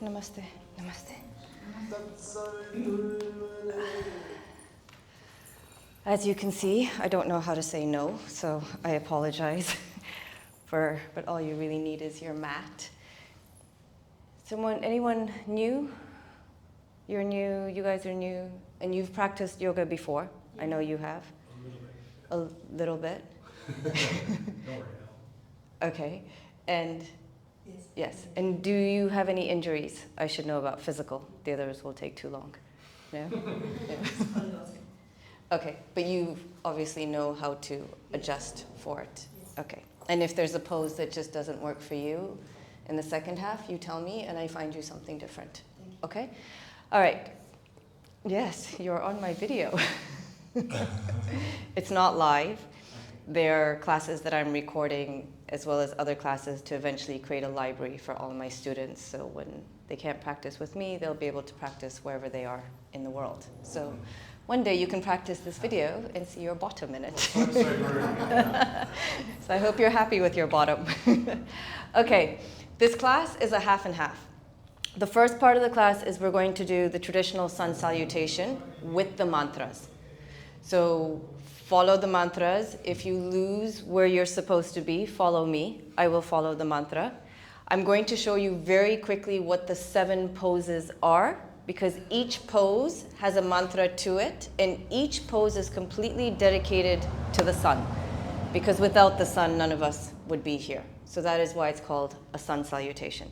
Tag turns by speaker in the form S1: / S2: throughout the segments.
S1: Namaste. Namaste. As you can see, I don't know how to say no, so I apologize but all you really need is your mat. Anyone new? You're new, you guys are new, and you've practiced yoga before. I know you have. A little bit.
S2: Don't worry.
S1: Okay, and yes, and do you have any injuries I should know about? Physical. The others will take too long. No? No? Okay, but you obviously know how to adjust for it. Okay, and if there's a pose that just doesn't work for you in the second half, you tell me and I find you something different. Okay? All right. Yes, you're on my video. It's not live. They're classes that I'm recording as well as other classes to eventually create a library for all my students. So when they can't practice with me, they'll be able to practice wherever they are in the world. So one day you can practice this video and see your bottom in it. So I hope you're happy with your bottom. Okay, this class is a half and half. The first part of the class is we're going to do the traditional sun salutation with the mantras. So follow the mantras. If you lose where you're supposed to be, follow me. I will follow the mantra. I'm going to show you very quickly what the 7 poses are, because each pose has a mantra to it, and each pose is completely dedicated to the sun, because without the sun, none of us would be here. So that is why it's called a sun salutation.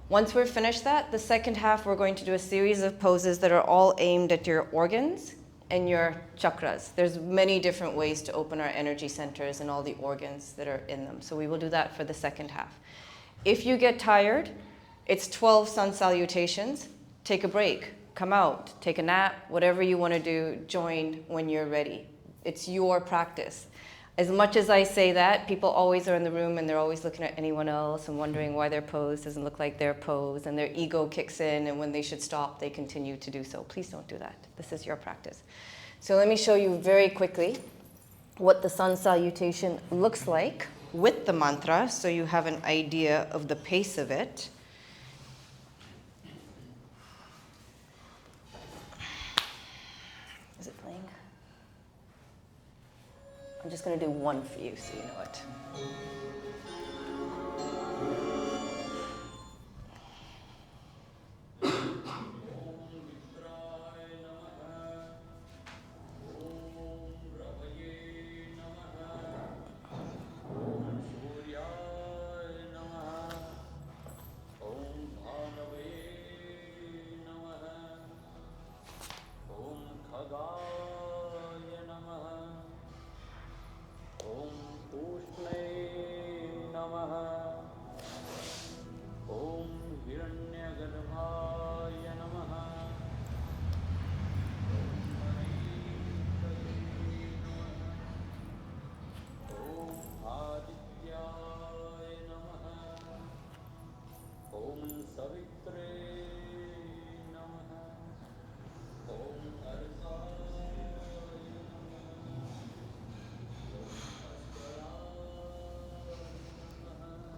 S1: Once we're finished that, the second half, we're going to do a series of poses that are all aimed at your organs and your chakras. There's many different ways to open our energy centers and all the organs that are in them. So we will do that for the second half. If you get tired, it's 12 sun salutations. Take a break, come out, take a nap, whatever you want to do, join when you're ready. It's your practice. As much as I say that, people always are in the room and they're always looking at anyone else and wondering why their pose doesn't look like their pose, and their ego kicks in, and when they should stop, they continue to do so. Please don't do that. This is your practice. So let me show you very quickly what the sun salutation looks like with the mantra, so you have an idea of the pace of it. Is it playing? I'm just going to do one for you so you know it.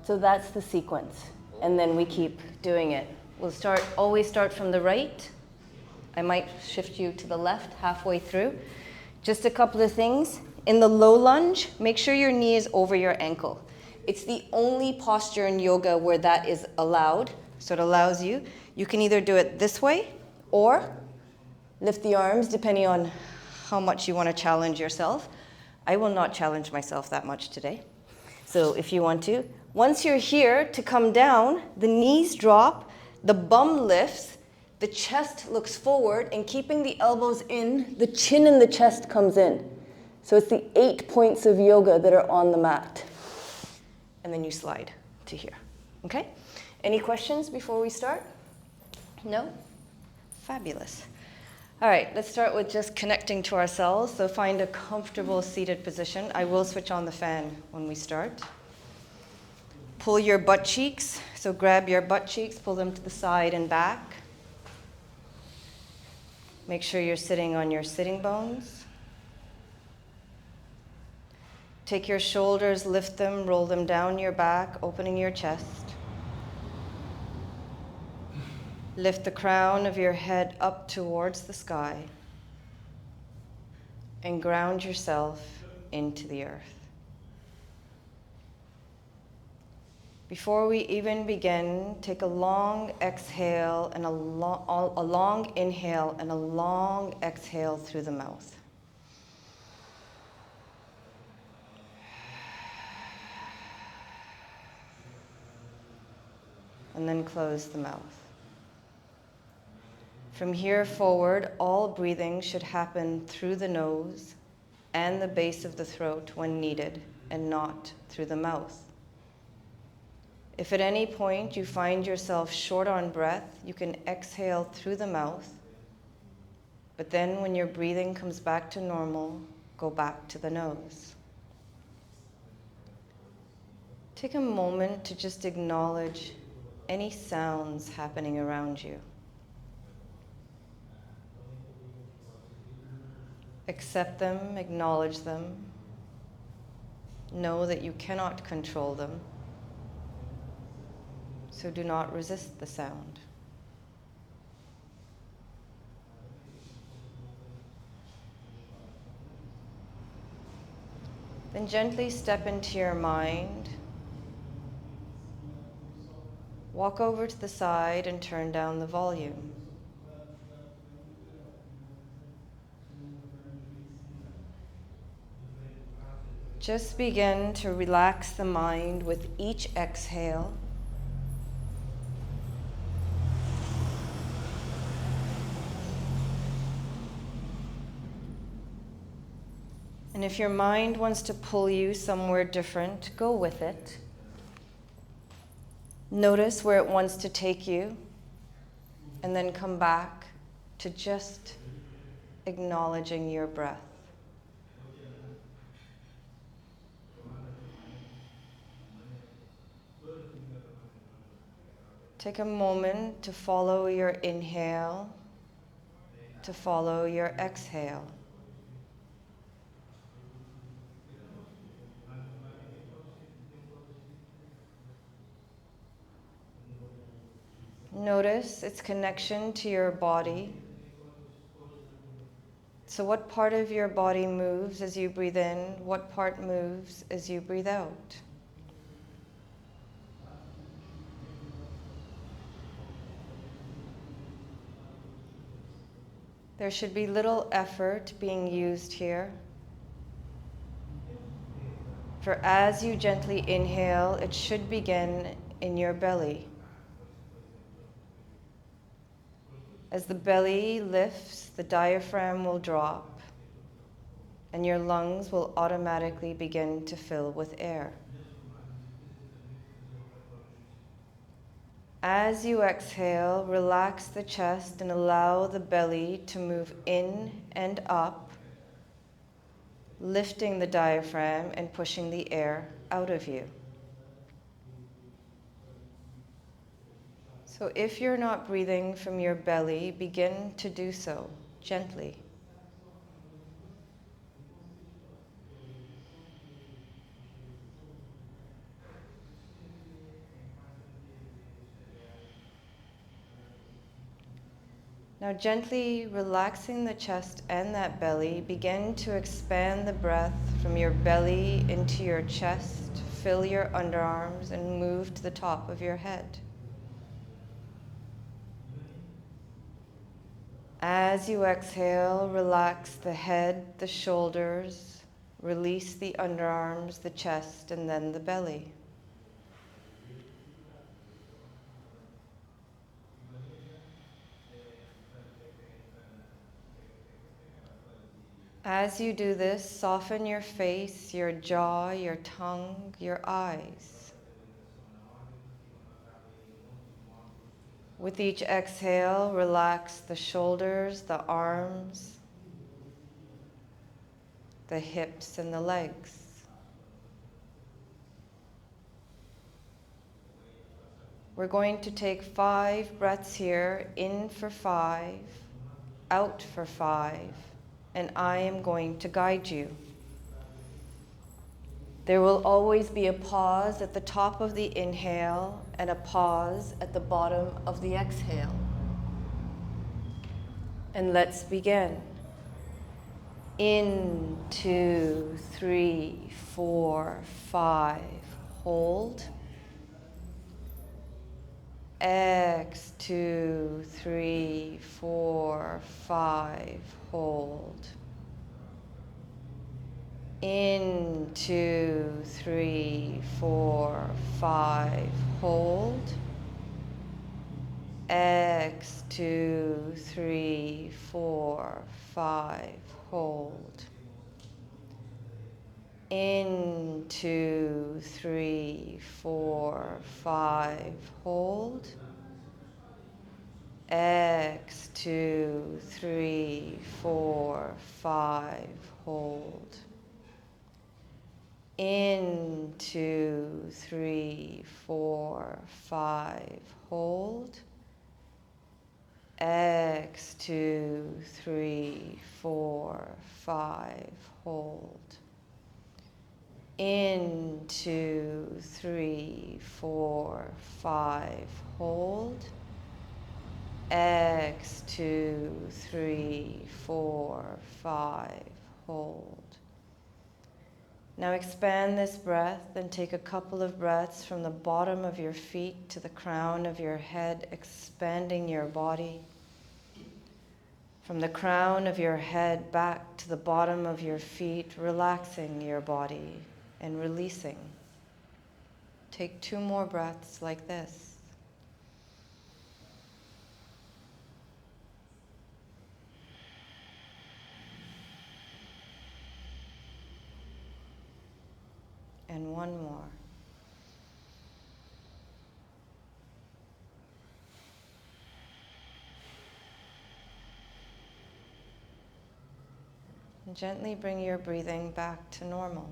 S1: So that's the sequence, and then we keep doing it. We'll always start from the right. I might shift you to the left halfway through. Just a couple of things. In the low lunge, make sure your knee is over your ankle. It's the only posture in yoga where that is allowed, so it allows you. You can either do it this way or lift the arms, depending on how much you want to challenge yourself. I will not challenge myself that much today. So if you want to. Once you're here, to come down, the knees drop, the bum lifts, the chest looks forward, and keeping the elbows in, the chin and the chest comes in. So it's the 8 points of yoga that are on the mat. And then you slide to here. Okay? Any questions before we start? No? Fabulous. All right, let's start with just connecting to ourselves. So find a comfortable seated position. I will switch on the fan when we start. Pull your butt cheeks. So grab your butt cheeks, pull them to the side and back. Make sure you're sitting on your sitting bones. Take your shoulders, lift them, roll them down your back, opening your chest. Lift the crown of your head up towards the sky and ground yourself into the earth. Before we even begin, take a long exhale and a long inhale and a long exhale through the mouth. And then close the mouth. From here forward, all breathing should happen through the nose and the base of the throat when needed, and not through the mouth. If at any point you find yourself short on breath, you can exhale through the mouth, but then when your breathing comes back to normal, go back to the nose. Take a moment to just acknowledge any sounds happening around you. Accept them, acknowledge them. Know that you cannot control them, so do not resist the sound. Then gently step into your mind. Walk over to the side and turn down the volume. Just begin to relax the mind with each exhale. And if your mind wants to pull you somewhere different, go with it. Notice where it wants to take you, and then come back to just acknowledging your breath. Take a moment to follow your inhale, to follow your exhale. Notice its connection to your body. So what part of your body moves as you breathe in? What part moves as you breathe out? There should be little effort being used here. For as you gently inhale, it should begin in your belly. As the belly lifts, the diaphragm will drop, and your lungs will automatically begin to fill with air. As you exhale, relax the chest and allow the belly to move in and up, lifting the diaphragm and pushing the air out of you. So if you're not breathing from your belly, begin to do so gently. Now gently relaxing the chest and that belly, begin to expand the breath from your belly into your chest, fill your underarms, and move to the top of your head. As you exhale, relax the head, the shoulders, release the underarms, the chest, and then the belly. As you do this, soften your face, your jaw, your tongue, your eyes. With each exhale, relax the shoulders, the arms, the hips, and the legs. We're going to take 5 breaths here, in for 5, out for 5, and I am going to guide you. There will always be a pause at the top of the inhale and a pause at the bottom of the exhale. And let's begin. In, 2, 3, 4, 5. Hold. X, 2, 3, 4, 5. Hold. In, 2, 3, 4, 5. Hold. X, 2, 3, 4, 5. Hold. In, 2, 3, 4, 5. Hold. X, 2, 3, 4, 5. Hold. In, 2, 3, 4, 5. Hold. X, 2, 3, 4, 5. Hold. In, 2, 3, 4, 5. Hold. X, 2, 3, 4, 5. Hold. Now expand this breath and take a couple of breaths from the bottom of your feet to the crown of your head, expanding your body. From the crown of your head back to the bottom of your feet, relaxing your body and releasing. Take 2 more breaths like this. And 1 more. And gently bring your breathing back to normal.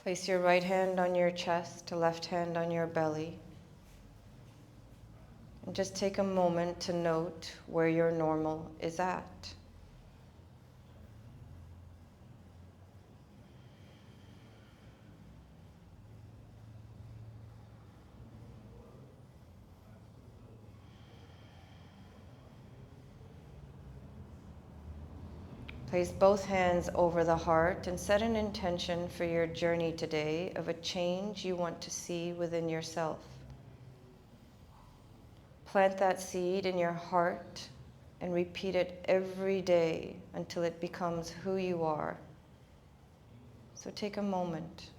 S1: Place your right hand on your chest, left hand on your belly. And just take a moment to note where your normal is at. Place both hands over the heart and set an intention for your journey today of a change you want to see within yourself. Plant that seed in your heart and repeat it every day until it becomes who you are. So take a moment.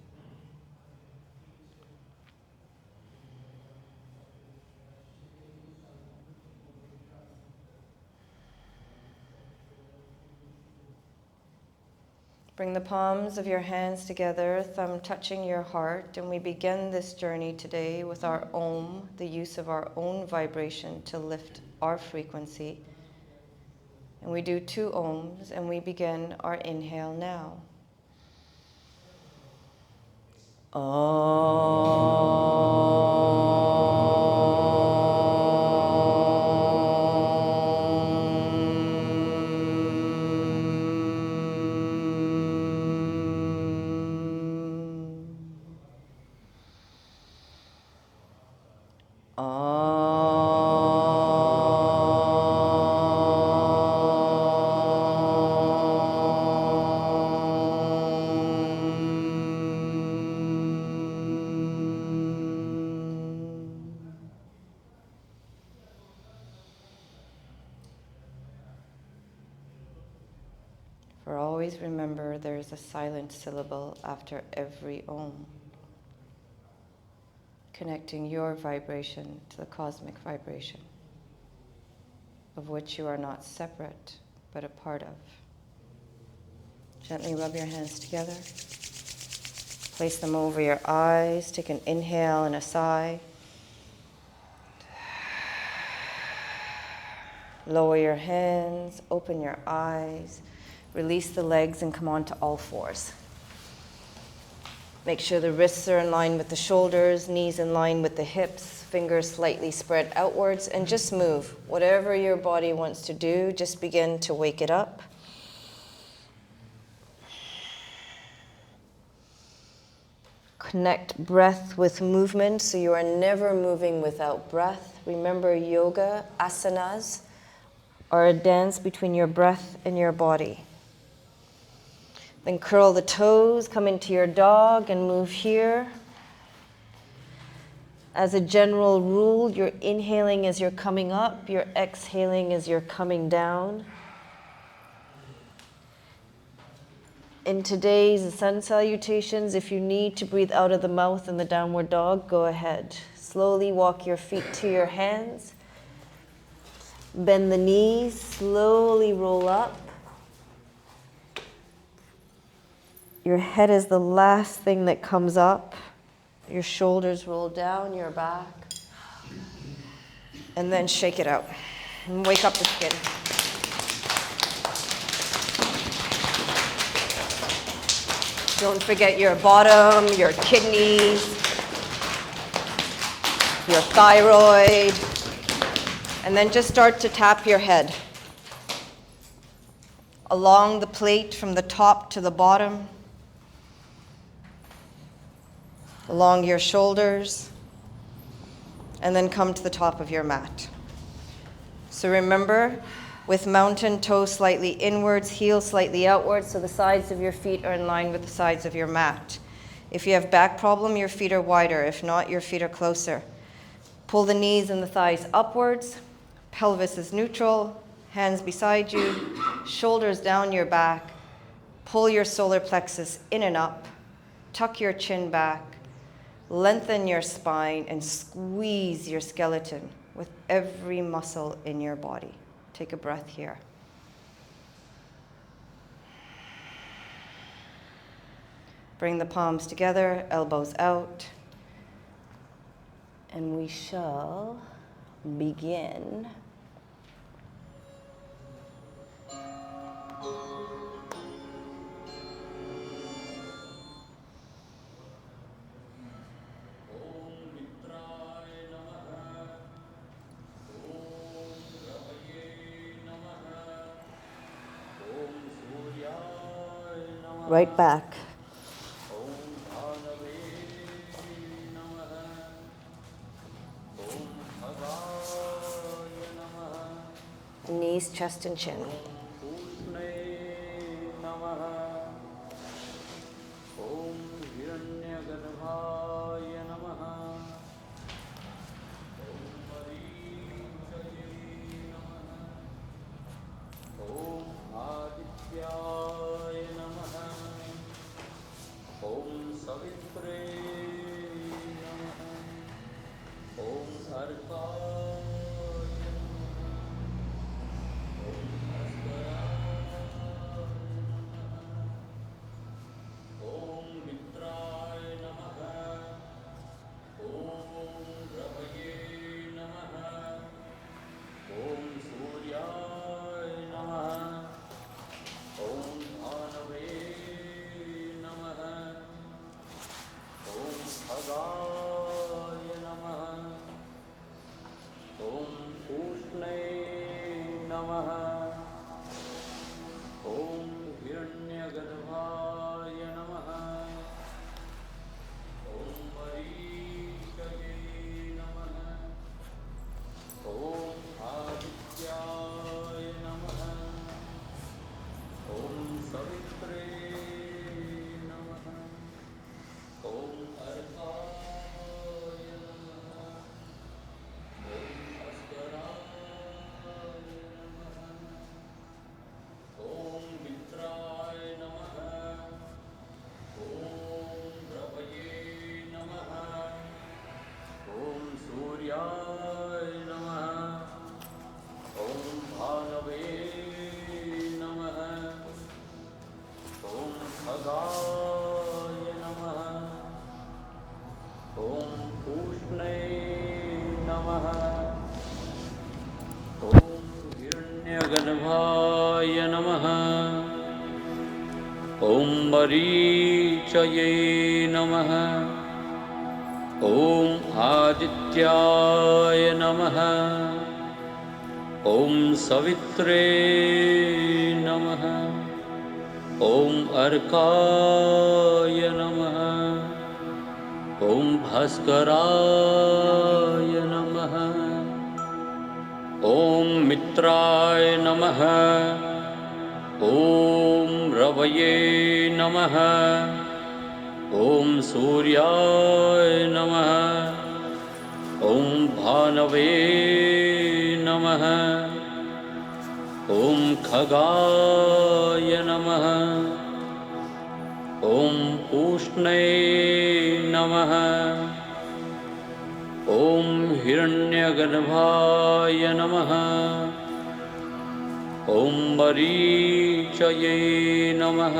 S1: Bring the palms of your hands together, thumb touching your heart, and we begin this journey today with our Om, the use of our own vibration to lift our frequency. And we do 2 Oms, and we begin our inhale now. For always remember there is a silent syllable after every Om, connecting your vibration to the cosmic vibration, of which you are not separate, but a part of. Gently rub your hands together. Place them over your eyes. Take an inhale and a sigh. Lower your hands, open your eyes, release the legs and come onto all fours. Make sure the wrists are in line with the shoulders, knees in line with the hips, fingers slightly spread outwards, and just move. Whatever your body wants to do, just begin to wake it up. connect breath with movement, so you are never moving without breath. Remember, yoga, asanas, are a dance between your breath and your body. Then curl the toes, come into your dog and move here. As a general rule, you're inhaling as you're coming up, you're exhaling as you're coming down. In today's sun salutations, if you need to breathe out of the mouth in the downward dog, go ahead. Slowly walk your feet to your hands. Bend the knees, slowly roll up. Your head is the last thing that comes up. Your shoulders roll down, your back. And then shake it out. And wake up the skin. Don't forget your bottom, your kidneys, your thyroid. And then just start to tap your head along the plate from the top to the bottom, along your shoulders, and then come to the top of your mat. So remember, with mountain toe slightly inwards, heel slightly outwards, so the sides of your feet are in line with the sides of your mat. If you have back problem, your feet are wider. If not, your feet are closer. Pull the knees and the thighs upwards. Pelvis is neutral. Hands beside you. Shoulders down your back. Pull your solar plexus in and up. Tuck your chin back. Lengthen your spine and squeeze your skeleton with every muscle in your body. Take a breath here. Bring the palms together, elbows out. And we shall begin. Right back. Knees, chest, and chin.
S3: गणभाय नमः। ॐ मरीचये नमः। ॐ आदित्याय नमः। ॐ सवित्रे नमः। ॐ अर्काय नमः। ॐ भास्कराय नमः। ॐ मित्राय नमः। ॐ रवये नमः। ॐ सूर्याय नमः। ॐ भानवे नमः। ॐ खगाय नमः। ॐ पूष्णे नमः। ॐ हिरण्यगर्भाय नमः। ॐ मरीचये नमः।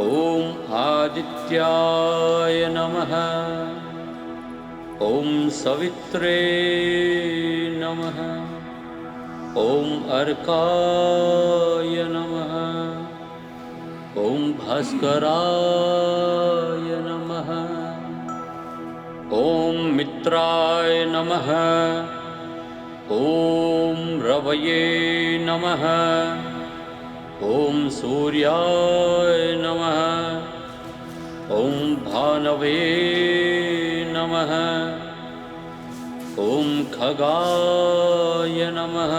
S3: ॐ आदित्याय नमः। ॐ सवित्रे नमः। ॐ अर्काय नमः। ॐ भास्कराय नमः। ॐ मित्राय नमः। ॐ रवये नमः। ॐ सूर्याय नमः। ॐ भानवे नमः। ॐ खगाय नमः।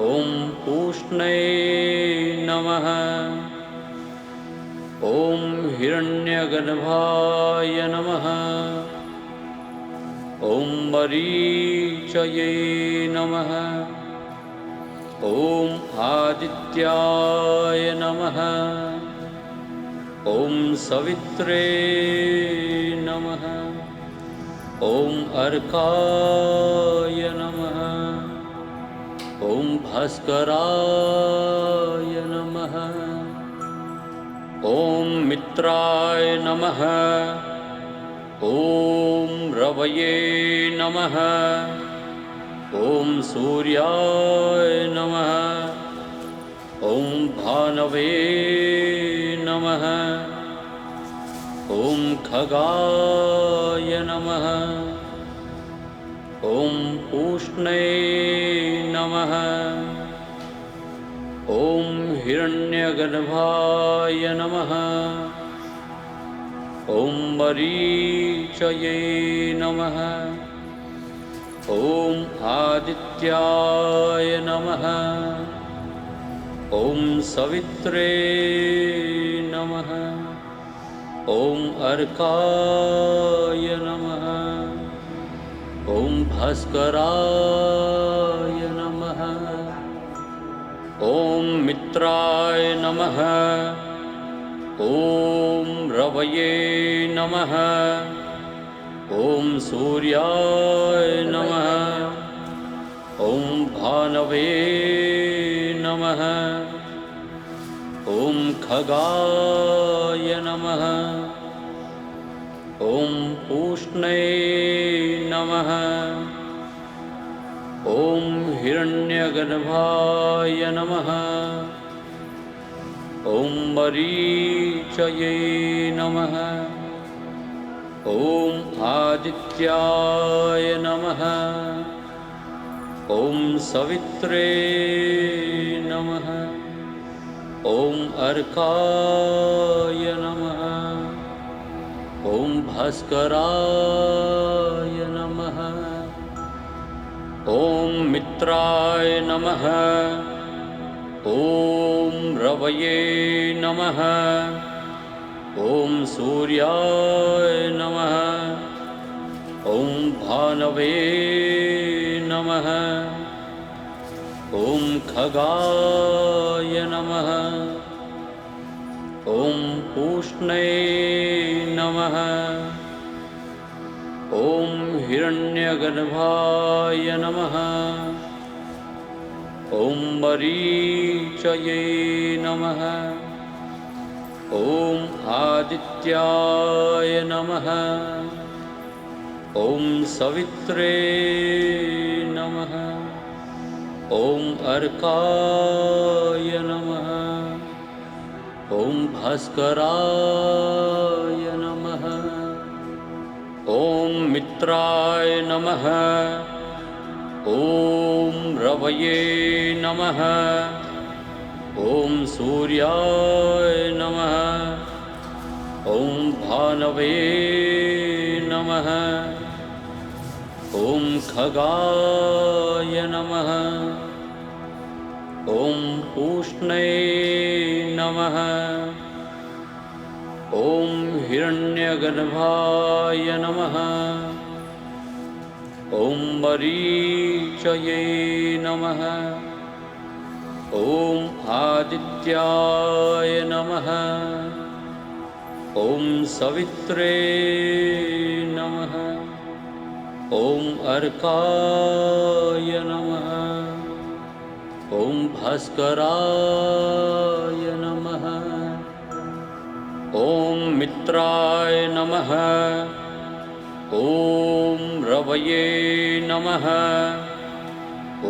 S3: ॐ पूष्णे नमः। ॐ हिरण्यगर्भाय नमः। ॐ मरीचये नमः। ॐ आदित्याय नमः। ॐ सवित्रे नमः। ॐ अर्काय नमः। ॐ भास्कराय नमः। ॐ मित्राय नमः। ॐ रवये नमः। ॐ सूर्याय नमः। ॐ भानवे नमः। ॐ खगाय नमः। ॐ पूष्णे नमः। ॐ हिरण्यगर्भाय नमः। ॐ मरीचये नमः। ॐ आदित्याय नमः। ॐ सवित्रे नमः। ॐ अर्काय नमः। ॐ भास्कराय नमः। ॐ मित्राय नमः। ॐ रवये नमः। ॐ सूर्याय नमः। ॐ भानवे नमः। ॐ खगाय नमः। ॐ पूष्णे नमः। ॐ हिरण्यगर्भाय नमः। ॐ मरीचये नमः। ॐ आदित्याय नमः। ॐ सवित्रे नमः। ॐ अर्काय नमः। ॐ भास्कराय नमः। ॐ मित्राय नमः। ॐ रवये नमः। ॐ सूर्याय नमः। ॐ भानवे नमः। ॐ खगाय नमः। ॐ पूष्णे नमः। ॐ हिरण्यगर्भाय नमः। ॐ मरीचये नमः। ॐ आदित्याय नमः। ॐ सवित्रे नमः। ॐ अर्काय नमः। ॐ भास्कराय नमः। ॐ मित्राय नमः। ॐ रवये नमः। ॐ सूर्याय नमः। ॐ भानवे नमः ॐ खगाय नमः ॐ पूष्णे नमः ॐ हिरण्यगर्भाय नमः ॐ मरीचये नमः ॐ आदित्याय नमः ॐ सवित्रे नमः ॐ अर्काय नमः ॐ भास्कराय नमः ॐ मित्राय नमः ॐ रवये नमः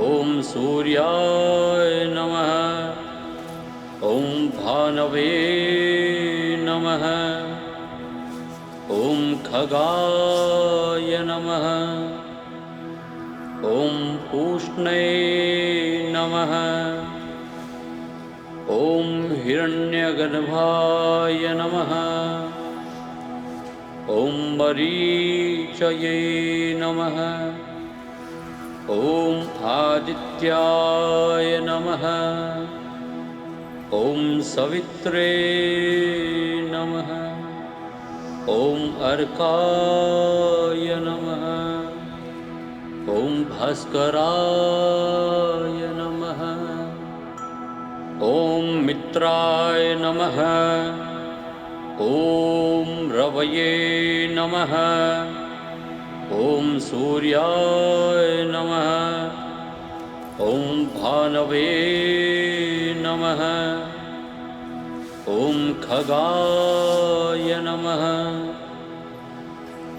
S3: ॐ सूर्याय नमः ॐ भानवे नमः ॐ खगाय नमः ॐ पूष्णे नमः ॐ हिरण्यगर्भाय नमः ॐ मरीचये नमः ॐ आदित्याय नमः ॐ सवित्रे नमः ॐ अर्काय नमः ॐ भास्कराय नमः ॐ मित्राय नमः ॐ रवये नमः ॐ सूर्याय नमः ॐ भानवे नमः ॐ खगाय नमः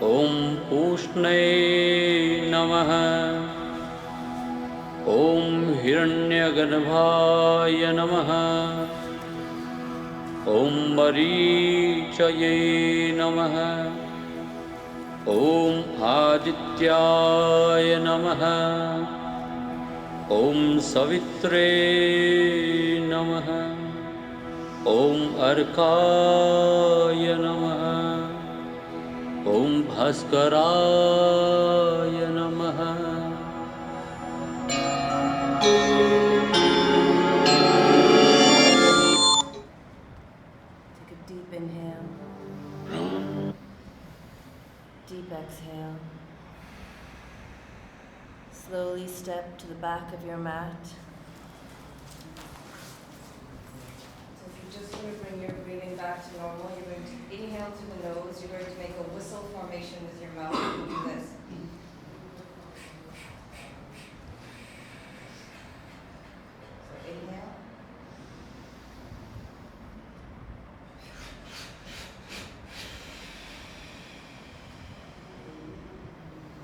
S3: ॐ पूष्णे नमः ॐ हिरण्यगर्भाय नमः ॐ मरीचये नमः ॐ आदित्याय नमः ॐ सवित्रे नमः ॐ अर्काय नमः ॐ भास्कराय नमः
S4: Take a deep inhale, deep exhale. Slowly step to the back of your mat. So if you're just going to bring your breathing back to normal, you're going to inhale through the nose. You're going to make a whistle formation with your mouth. You do this. So inhale.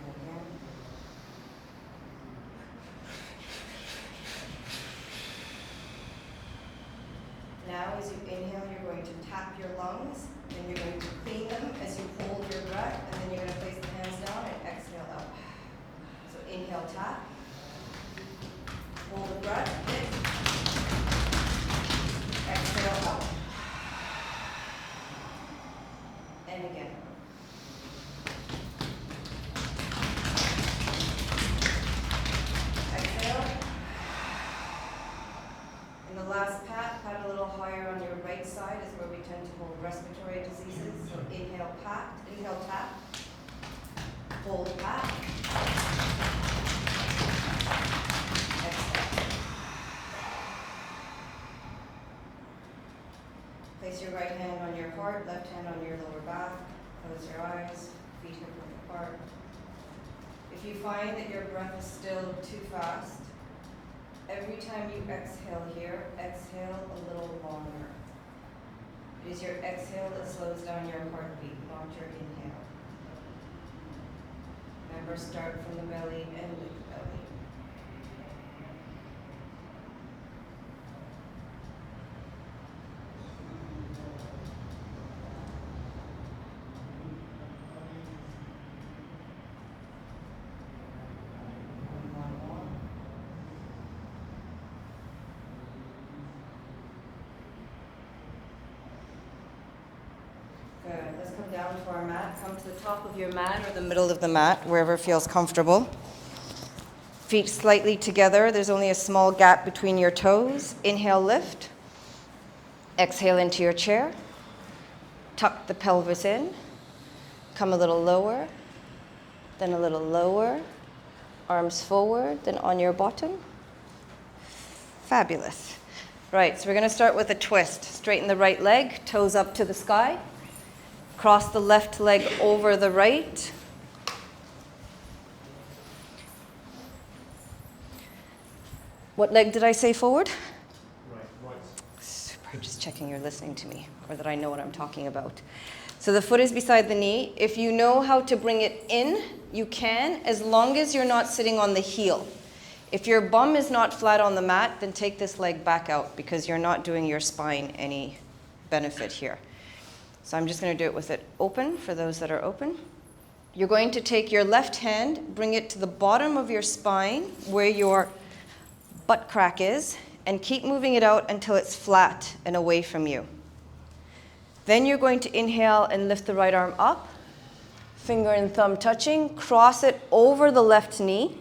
S4: Again. Now, as you inhale, you're going to tap your lungs, and you're going to clean them as you hold your breath, and then you're going to place the hands down and exhale up. So inhale, tap. Hold the breath, hit. Exhale up. And again. Exhale. And the last pat a little higher on your right side is where we tend to hold respiratory diseases. So inhale, pat, inhale, tap. Hold, pat. Exhale. Place your right hand on your heart, left hand on your lower back. Close your eyes, feet hip width apart. If you find that your breath is still too fast, every time you exhale here, exhale a little longer. It is your exhale that slows down your heartbeat, not your inhale. Remember, start from the belly, end with the belly. come down to our mat. Come to the top of your mat or the middle of the mat, wherever feels comfortable. Feet slightly together. There's only a small gap between your toes. Inhale, lift. Exhale into your chair. Tuck the pelvis in. Come a little lower, then a little lower. Arms forward, then on your bottom. Fabulous. Right, so we're going to start with a twist. Straighten the right leg, toes up to the sky. Cross the left leg over the right. What leg did I say forward?
S2: Right.
S1: Super, just checking you're listening to me, or that I know what I'm talking about. So the foot is beside the knee. If you know how to bring it in, you can, as long as you're not sitting on the heel. If your bum is not flat on the mat, then take this leg back out because you're not doing your spine any benefit here. So I'm just going to do it with it open for those that are open. You're going to take your left hand, bring it to the bottom of your spine where your butt crack is, and keep moving it out until it's flat and away from you. Then you're going to inhale and lift the right arm up, finger and thumb touching, cross it over the left knee,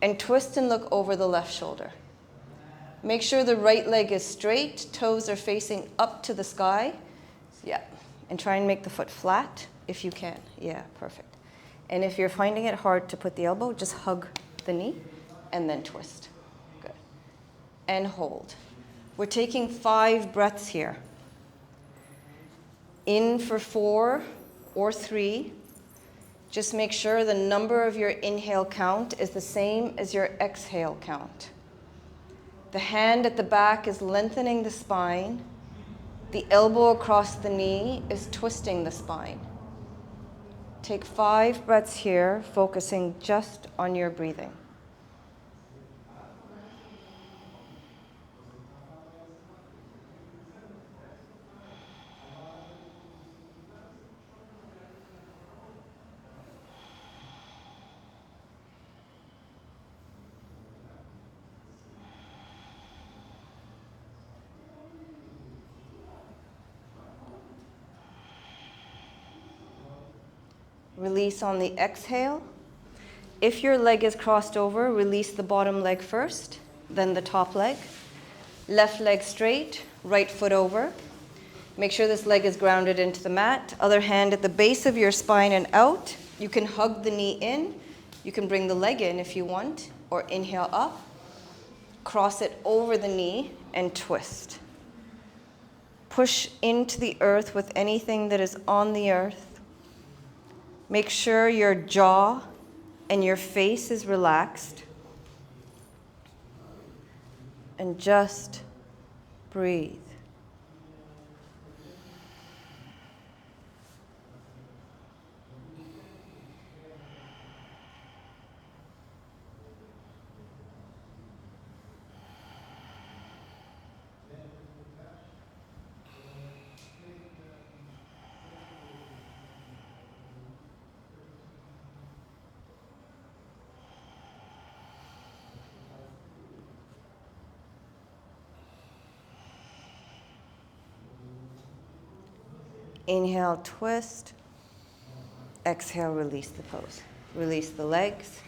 S1: and twist and look over the left shoulder. Make sure the right leg is straight, toes are facing up to the sky. Yeah, and try and make the foot flat if you can. Yeah, perfect. And if you're finding it hard to put the elbow, just hug the knee and then twist. Good. And hold. We're taking 5 breaths here. In for 4 or 3. Just make sure the number of your inhale count is the same as your exhale count. The hand at the back is lengthening the spine. The elbow across the knee is twisting the spine. Take 5 breaths here, focusing just on your breathing. Release on the exhale. If your leg is crossed over, release the bottom leg first, then the top leg. Left leg straight, right foot over. Make sure this leg is grounded into the mat. Other hand at the base of your spine and out. You can hug the knee in. You can bring the leg in if you want, or inhale up. Cross it over the knee and twist. Push into the earth with anything that is on the earth. Make sure your jaw and your face is relaxed. And just breathe. Inhale, twist. Exhale, release the pose. Release the legs.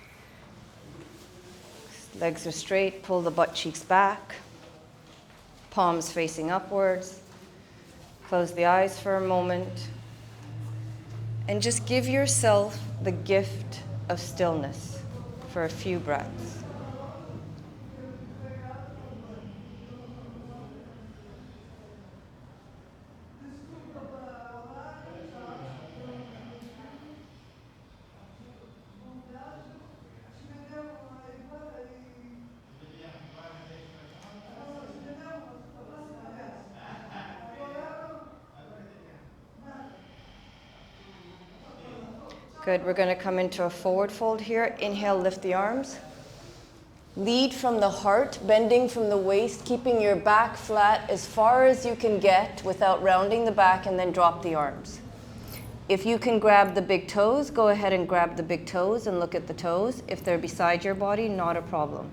S1: Legs are straight, pull the butt cheeks back. Palms facing upwards. Close the eyes for a moment. And just give yourself the gift of stillness for a few breaths. Good, we're going to come into a forward fold here. Inhale, lift the arms. Lead from the heart, bending from the waist, keeping your back flat as far as you can get without rounding the back, and then drop the arms. If you can grab the big toes, go ahead and grab the big toes and look at the toes. If they're beside your body, not a problem.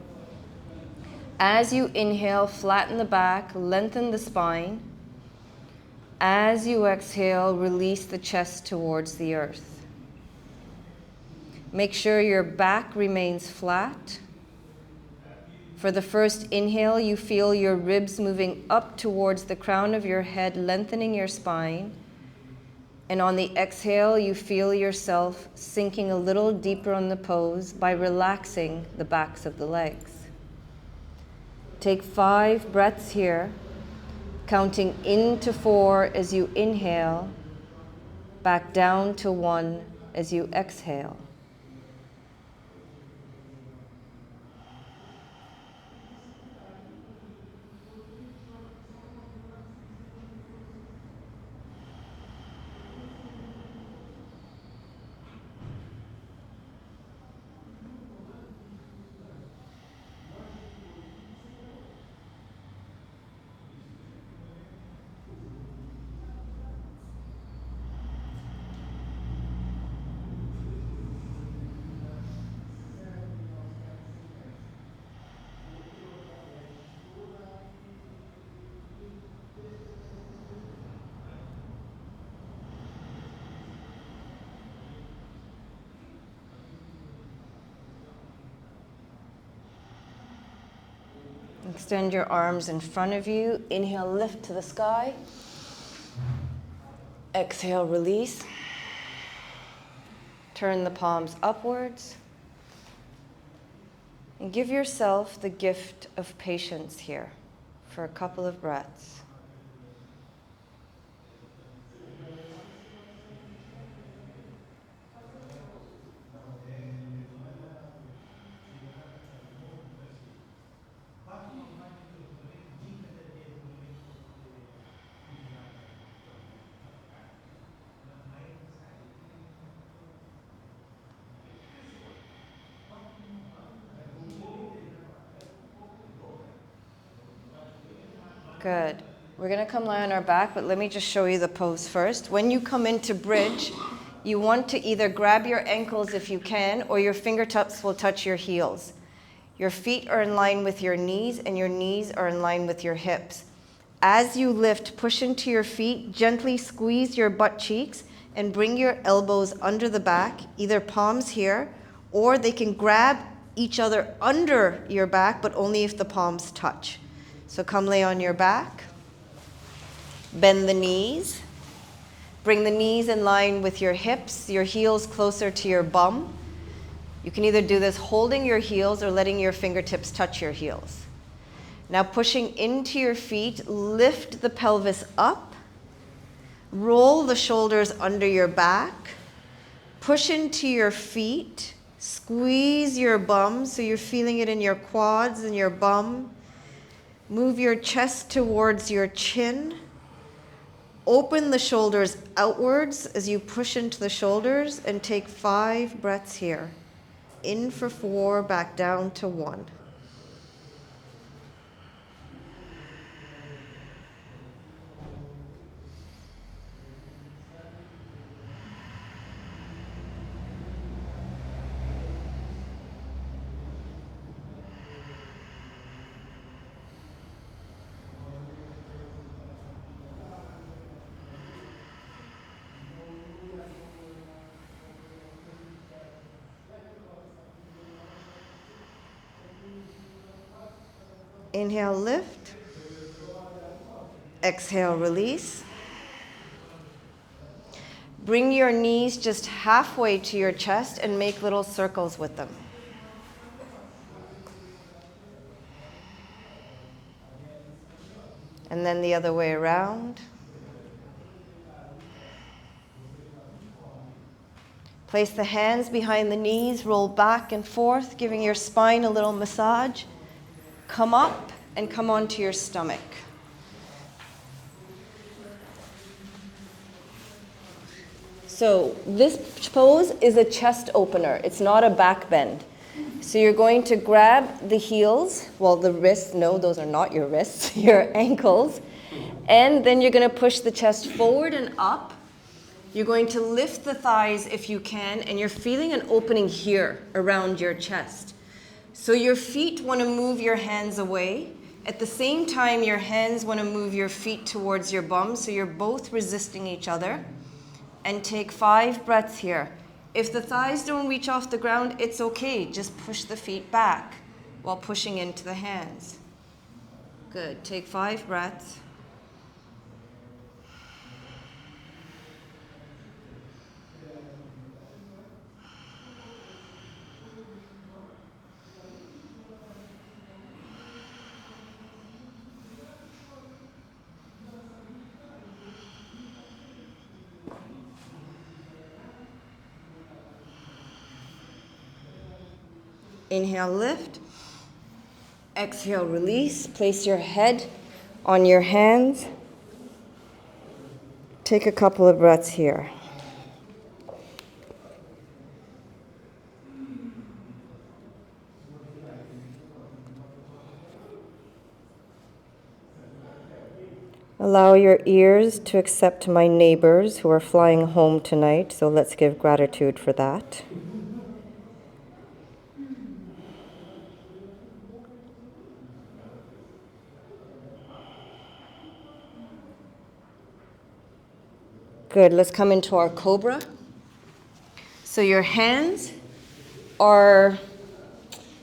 S1: As you inhale, flatten the back, lengthen the spine. As you exhale, release the chest towards the earth. Make sure your back remains flat. For the first inhale, you feel your ribs moving up towards the crown of your head, lengthening your spine. And on the exhale, you feel yourself sinking a little deeper on the pose by relaxing the backs of the legs. Take 5 breaths here, counting into 4 as you inhale, back down to 1 as you exhale. Extend your arms in front of you. Inhale, lift to the sky. Exhale, release. Turn the palms upwards. And give yourself the gift of patience here for a couple of breaths. Good. We're going to come lie on our back, but let me just show you the pose first. When you come into bridge, you want to either grab your ankles if you can, or your fingertips will touch your heels. Your feet are in line with your knees, and your knees are in line with your hips. As you lift, push into your feet, gently squeeze your butt cheeks, and bring your elbows under the back, either palms here, or they can grab each other under your back, but only if the palms touch. So come lay on your back, bend the knees, bring the knees in line with your hips, your heels closer to your bum. You can either do this holding your heels or letting your fingertips touch your heels. Now pushing into your feet, lift the pelvis up, roll the shoulders under your back, push into your feet, squeeze your bum so you're feeling it in your quads and your bum. Move your chest towards your chin. Open the shoulders outwards as you push into the shoulders, and take 5 breaths here. In for 4, back down to 1. Inhale, lift. Exhale, release. Bring your knees just halfway to your chest and make little circles with them. And then the other way around. Place the hands behind the knees, roll back and forth, giving your spine a little massage. Come up and come onto your stomach. So this pose is a chest opener. It's not a back bend. So you're going to grab the heels, well, the wrists, no, those are not your wrists, your ankles. And then you're going to push the chest forward and up. You're going to lift the thighs if you can, and you're feeling an opening here around your chest. So your feet want to move your hands away,
S4: At the same time, your hands want to move your feet towards your bum, so you're both resisting each other. And take 5 breaths here. If the thighs don't reach off the ground, it's okay. Just push the feet back while pushing into the hands. Good. Take 5 breaths. Inhale, lift. Exhale, release. Place your head on your hands. Take a couple of breaths here. Allow your ears to accept my neighbors who are flying home tonight, so let's give gratitude for that. Good, let's come into our cobra. So your hands are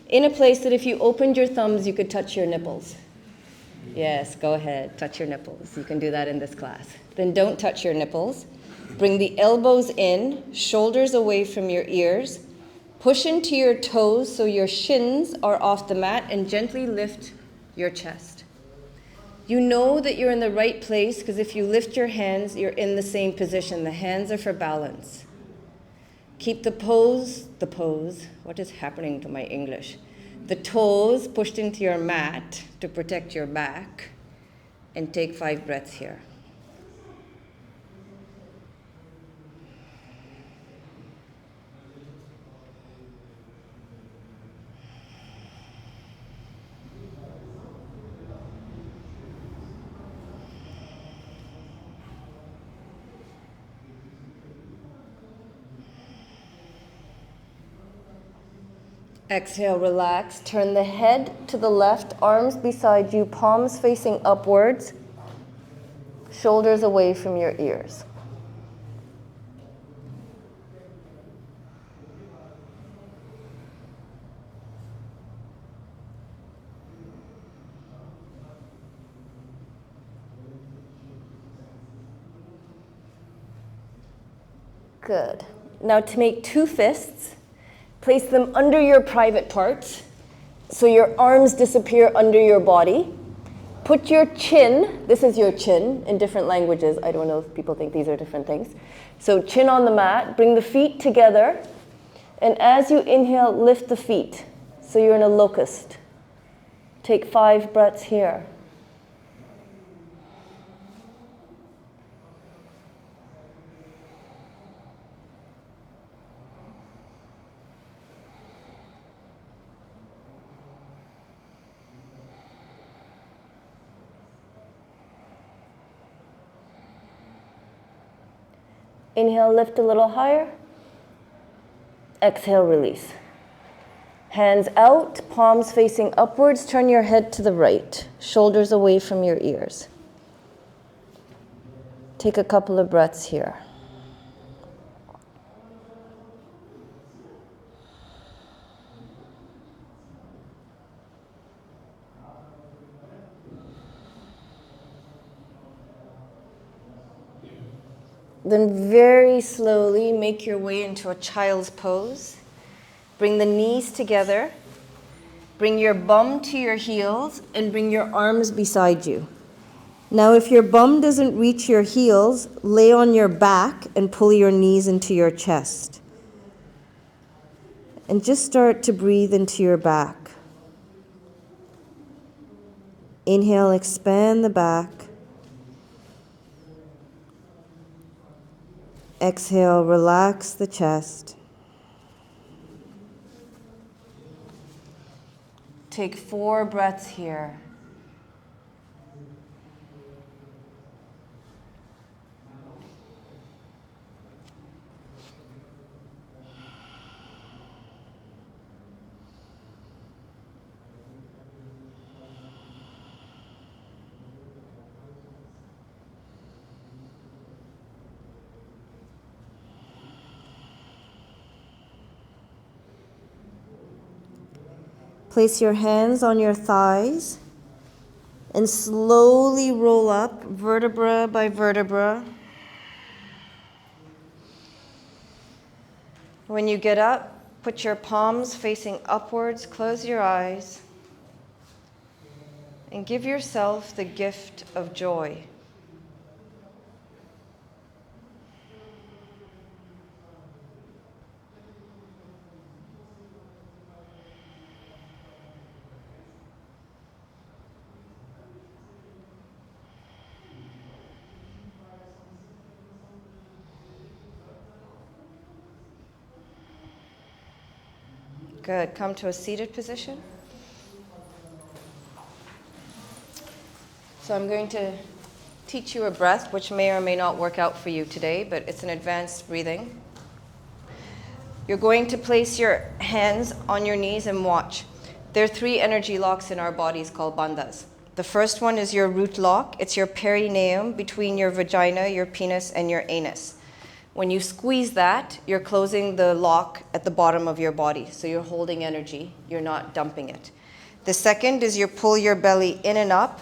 S4: in a place that if you opened your thumbs, you could touch your nipples. Yes, go ahead, touch your nipples. You can do that in this class. Then don't touch your nipples. Bring the elbows in, shoulders away from your ears. Push into your toes so your shins are off the mat and gently lift your chest. You know that you're in the right place because if you lift your hands, you're in the same position. The hands are for balance. Keep the pose, what is happening to my English? The toes pushed into your mat to protect your back, and take 5 breaths here. Exhale, relax. Turn the head to the left, arms beside you, palms facing upwards, shoulders away from your ears. Good. Now to make 2 fists, place them under your private parts so your arms disappear under your body. Put your chin, this is your chin in different languages. I don't know if people think these are different things. So chin on the mat, bring the feet together, and as you inhale, lift the feet. So you're in a locust. Take 5 breaths here. Inhale, lift a little higher. Exhale, release. Hands out, palms facing upwards. Turn your head to the right, shoulders away from your ears. Take a couple of breaths here. Then very slowly make your way into a child's pose. Bring the knees together. Bring your bum to your heels and bring your arms beside you. Now if your bum doesn't reach your heels, lay on your back and pull your knees into your chest. And just start to breathe into your back. Inhale, expand the back. Exhale, relax the chest. Take 4 breaths here. Place your hands on your thighs and slowly roll up vertebra by vertebra. When you get up, put your palms facing upwards, close your eyes, and give yourself the gift of joy. Good. Come to a seated position. So I'm going to teach you a breath, which may or may not work out for you today, but it's an advanced breathing. You're going to place your hands on your knees and watch. There are 3 energy locks in our bodies called bandhas. The first one is your root lock. It's your perineum between your vagina, your penis, and your anus. When you squeeze that, you're closing the lock at the bottom of your body. So you're holding energy. You're not dumping it. The second is you pull your belly in and up,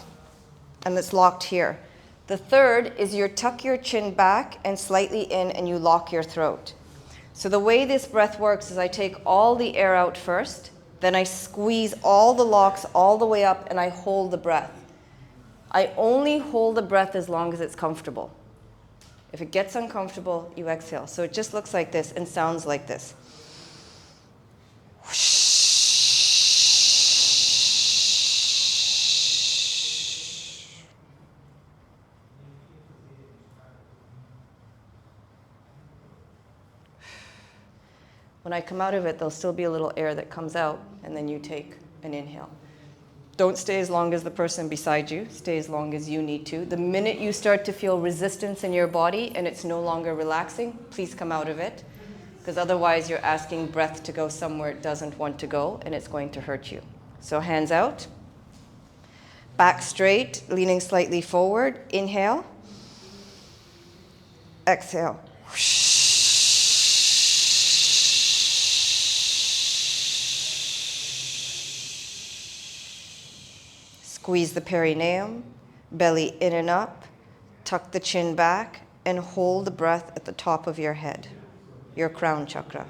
S4: and it's locked here. The third is you tuck your chin back and slightly in, and you lock your throat. So the way this breath works is I take all the air out first, then I squeeze all the locks all the way up, and I hold the breath. I only hold the breath as long as it's comfortable. If it gets uncomfortable, you exhale. So it just looks like this and sounds like this. When I come out of it, there'll still be a little air that comes out, and then you take an inhale. Don't stay as long as the person beside you. Stay as long as you need to. The minute you start to feel resistance in your body and it's no longer relaxing, please come out of it, because otherwise you're asking breath to go somewhere it doesn't want to go, and it's going to hurt you. So hands out, back straight, leaning slightly forward. Inhale, exhale. Squeeze the perineum, belly in and up, tuck the chin back, and hold the breath at the top of your head, your crown chakra.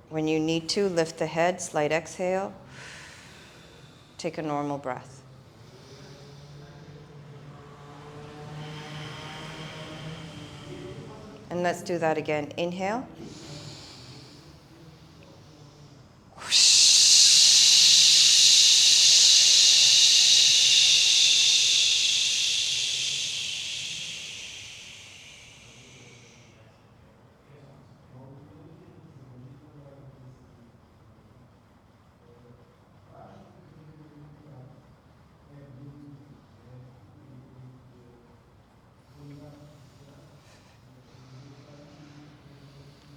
S4: When you need to, lift the head, slight exhale, take a normal breath. And let's do that again. Inhale.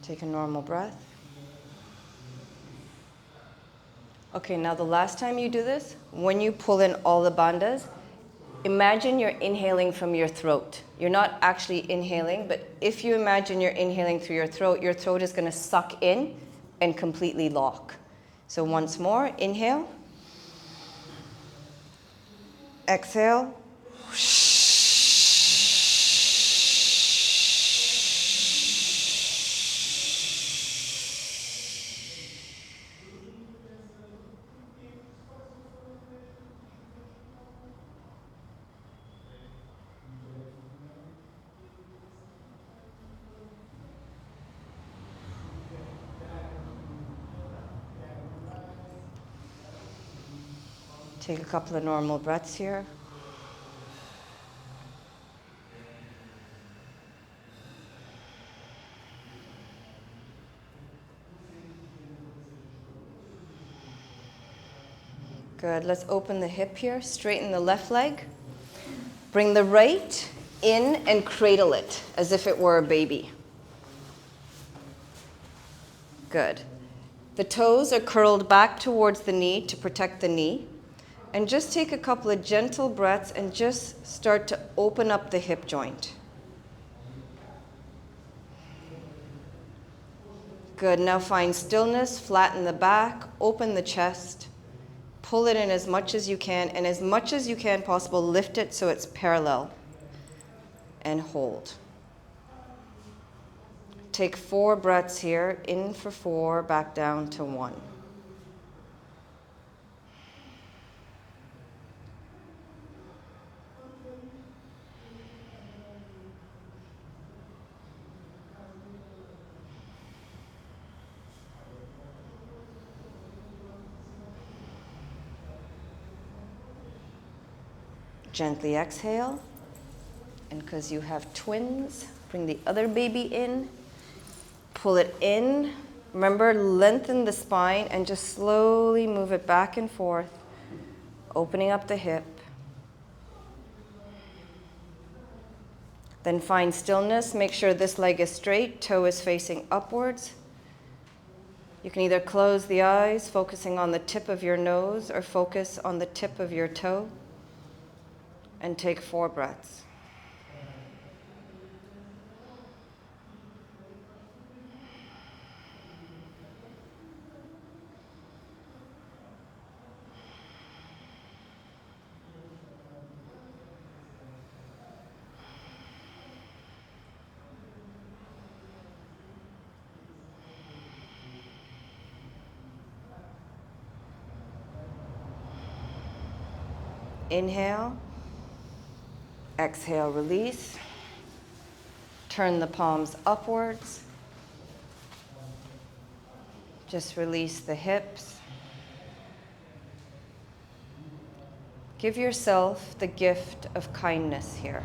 S4: Take a normal breath. Okay, now the last time you do this, when you pull in all the bandhas, imagine you're inhaling from your throat. You're not actually inhaling, but if you imagine you're inhaling through your throat is going to suck in and completely lock. So once more, inhale. Exhale. Take a couple of normal breaths here. Good. Let's open the hip here. Straighten the left leg. Bring the right in and cradle it as if it were a baby. Good. The toes are curled back towards the knee to protect the knee. And just take a couple of gentle breaths and just start to open up the hip joint.
S1: Good, now find stillness, flatten the back, open the chest, pull it in as much as you can, and as much as you can possible, lift it so it's parallel, and hold. Take 4 breaths here, in for 4, back down to 1. Gently exhale, and because you have twins, bring the other baby in, pull it in. Remember, lengthen the spine and just slowly move it back and forth, opening up the hip. Then find stillness, make sure this leg is straight, toe is facing upwards. You can either close the eyes, focusing on the tip of your nose, or focus on the tip of your toe. And take 4 breaths. Inhale. Exhale, release. Turn the palms upwards. Just release the hips. Give yourself the gift of kindness here.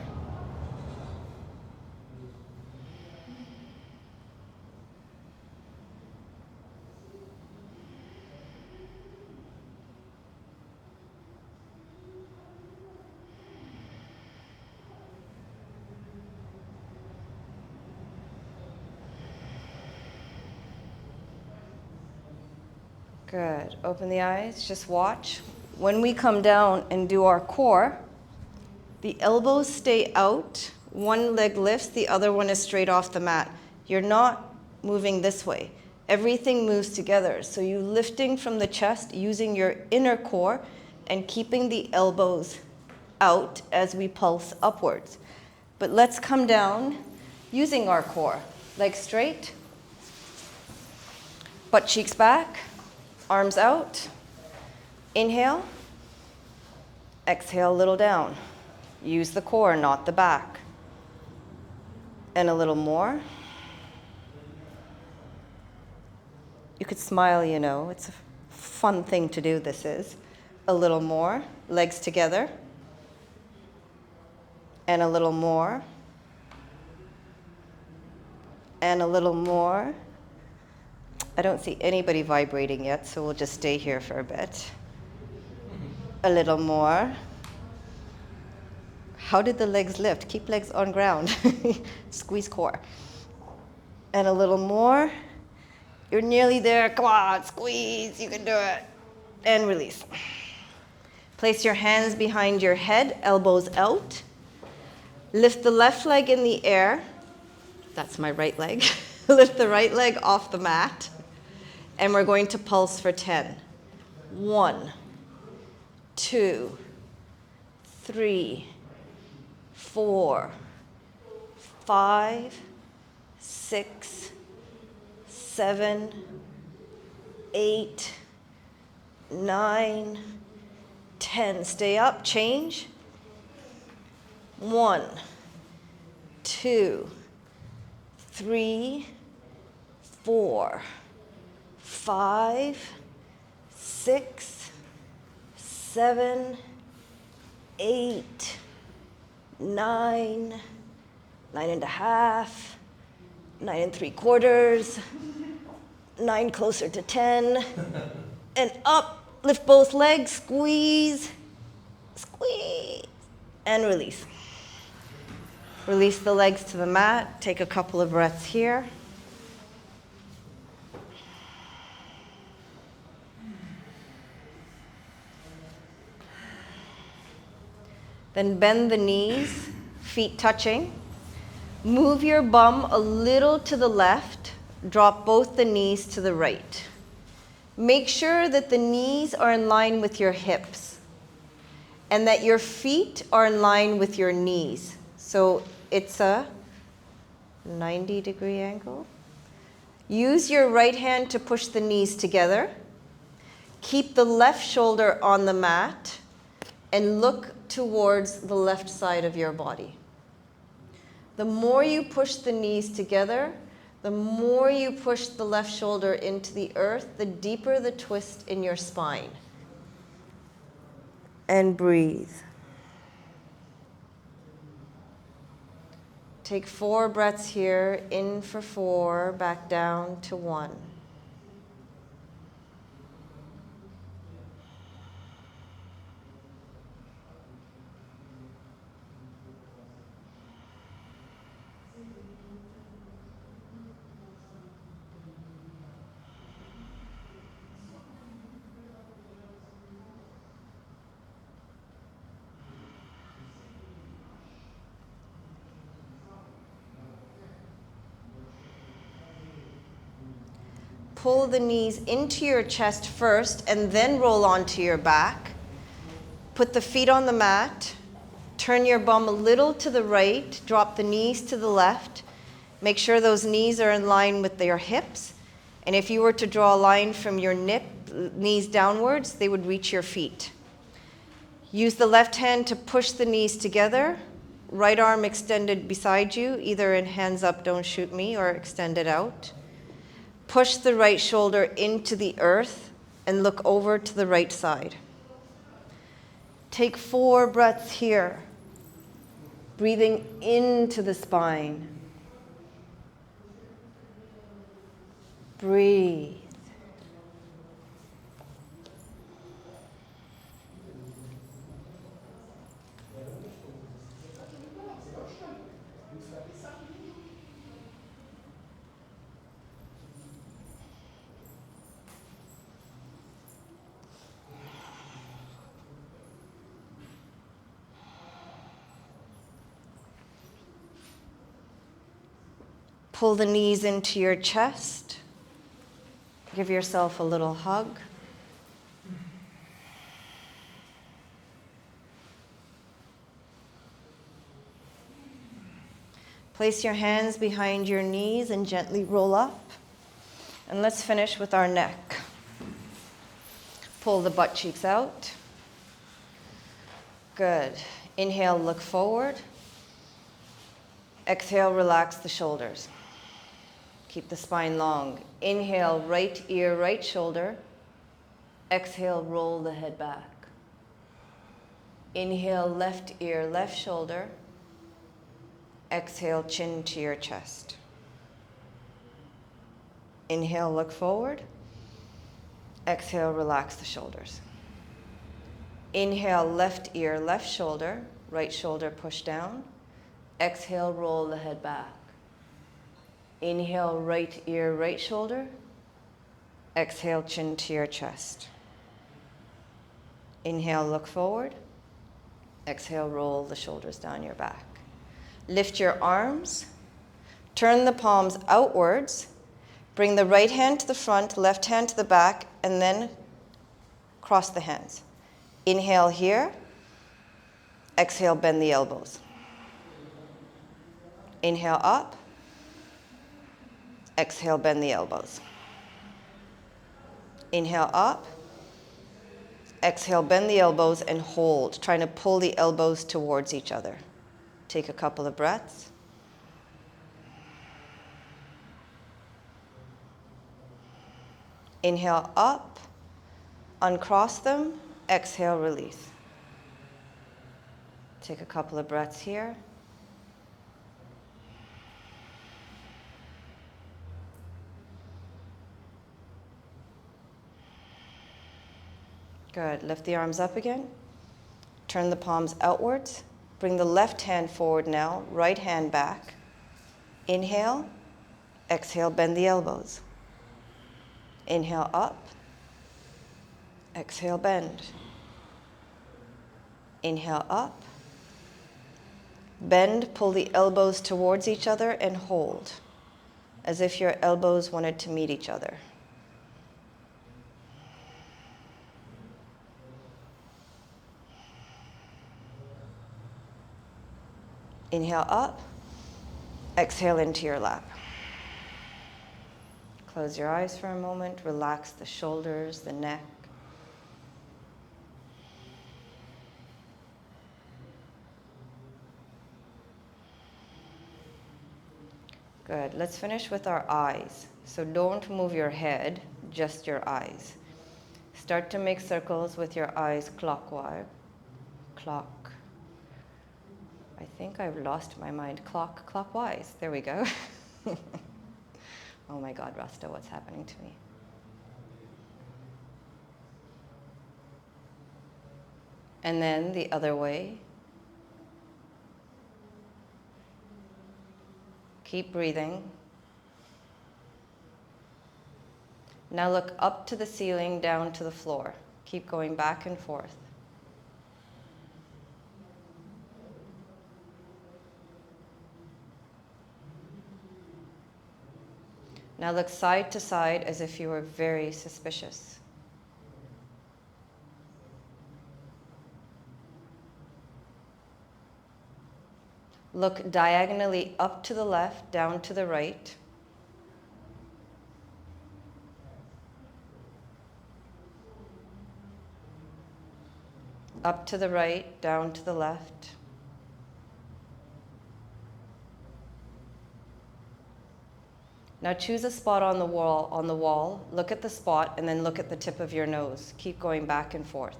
S1: Good. Open the eyes. Just watch. When we come down and do our core, the elbows stay out. One leg lifts, the other one is straight off the mat. You're not moving this way. Everything moves together. So you're lifting from the chest using your inner core and keeping the elbows out as we pulse upwards. But let's come down using our core. Legs straight, butt cheeks back. Arms out. Inhale. Exhale a little down. Use the core, not the back. And a little more. You could smile, you know. It's a fun thing to do, this is. A little more. Legs together. And a little more. And a little more. I don't see anybody vibrating yet, so we'll just stay here for a bit. A little more. How did the legs lift? Keep legs on ground. Squeeze core. And a little more. You're nearly there. Come on, squeeze. You can do it. And release. Place your hands behind your head, elbows out. Lift the left leg in the air. That's my right leg. Lift the right leg off the mat. And we're going to pulse for 10. 1, 2, 3, 4, 5, 6, 7, 8, 9, 10. Stay up, change. 1, 2, 3, 4, 5, 6, 7, 8, 9, 9.5, 9.75, 9 closer to 10, and up, lift both legs, squeeze, squeeze, and release. Release the legs to the mat, take a couple of breaths here. Then bend the knees, feet touching. Move your bum a little to the left, drop both the knees to the right. Make sure that the knees are in line with your hips and that your feet are in line with your knees. So it's a 90-degree angle. Use your right hand to push the knees together. Keep the left shoulder on the mat and look towards the left side of your body. The more you push the knees together, the more you push the left shoulder into the earth, the deeper the twist in your spine. And breathe. Take 4 breaths here, in for 4, back down to 1. Pull the knees into your chest first and then roll onto your back. Put the feet on the mat. Turn your bum a little to the right. Drop the knees to the left. Make sure those knees are in line with your hips. And if you were to draw a line from your knees downwards, they would reach your feet. Use the left hand to push the knees together. Right arm extended beside you, either in hands up, don't shoot me, or extended out. Push the right shoulder into the earth and look over to the right side. Take 4 breaths here, breathing into the spine. Breathe. Pull the knees into your chest. Give yourself a little hug. Place your hands behind your knees and gently roll up. And let's finish with our neck. Pull the butt cheeks out. Good. Inhale, look forward. Exhale, relax the shoulders. Keep the spine long. Inhale, right ear, right shoulder. Exhale, roll the head back. Inhale, left ear, left shoulder. Exhale, chin to your chest. Inhale, look forward. Exhale, relax the shoulders. Inhale, left ear, left shoulder. Right shoulder, push down. Exhale, roll the head back. Inhale, right ear, right shoulder. Exhale, chin to your chest. Inhale, look forward. Exhale, roll the shoulders down your back. Lift your arms. Turn the palms outwards. Bring the right hand to the front, left hand to the back, and then cross the hands. Inhale here. Exhale, bend the elbows. Inhale up. Exhale, bend the elbows. Inhale up. Exhale, bend the elbows and hold, trying to pull the elbows towards each other. Take a couple of breaths. Inhale up, uncross them, exhale, release. Take a couple of breaths here. Good. Lift the arms up again. Turn the palms outwards. Bring the left hand forward now, right hand back. Inhale, exhale, bend the elbows. Inhale up, exhale, bend. Inhale up, bend, pull the elbows towards each other and hold. as if your elbows wanted to meet each other. Inhale up, exhale into your lap. Close your eyes for a moment, relax the shoulders, the neck. Good. Let's finish with our eyes. So don't move your head, just your eyes. Start to make circles with your eyes clockwise. Clock. I think I've lost my mind. Clockwise. There we go. Oh my God, Rasta, what's happening to me? And then the other way. Keep breathing. Now look up to the ceiling, down to the floor. Keep going back and forth. Now look side to side as if you were very suspicious. Look diagonally up to the left, down to the right. Up to the right, down to the left. Now choose a spot on the wall, look at the spot, and then look at the tip of your nose. Keep going back and forth.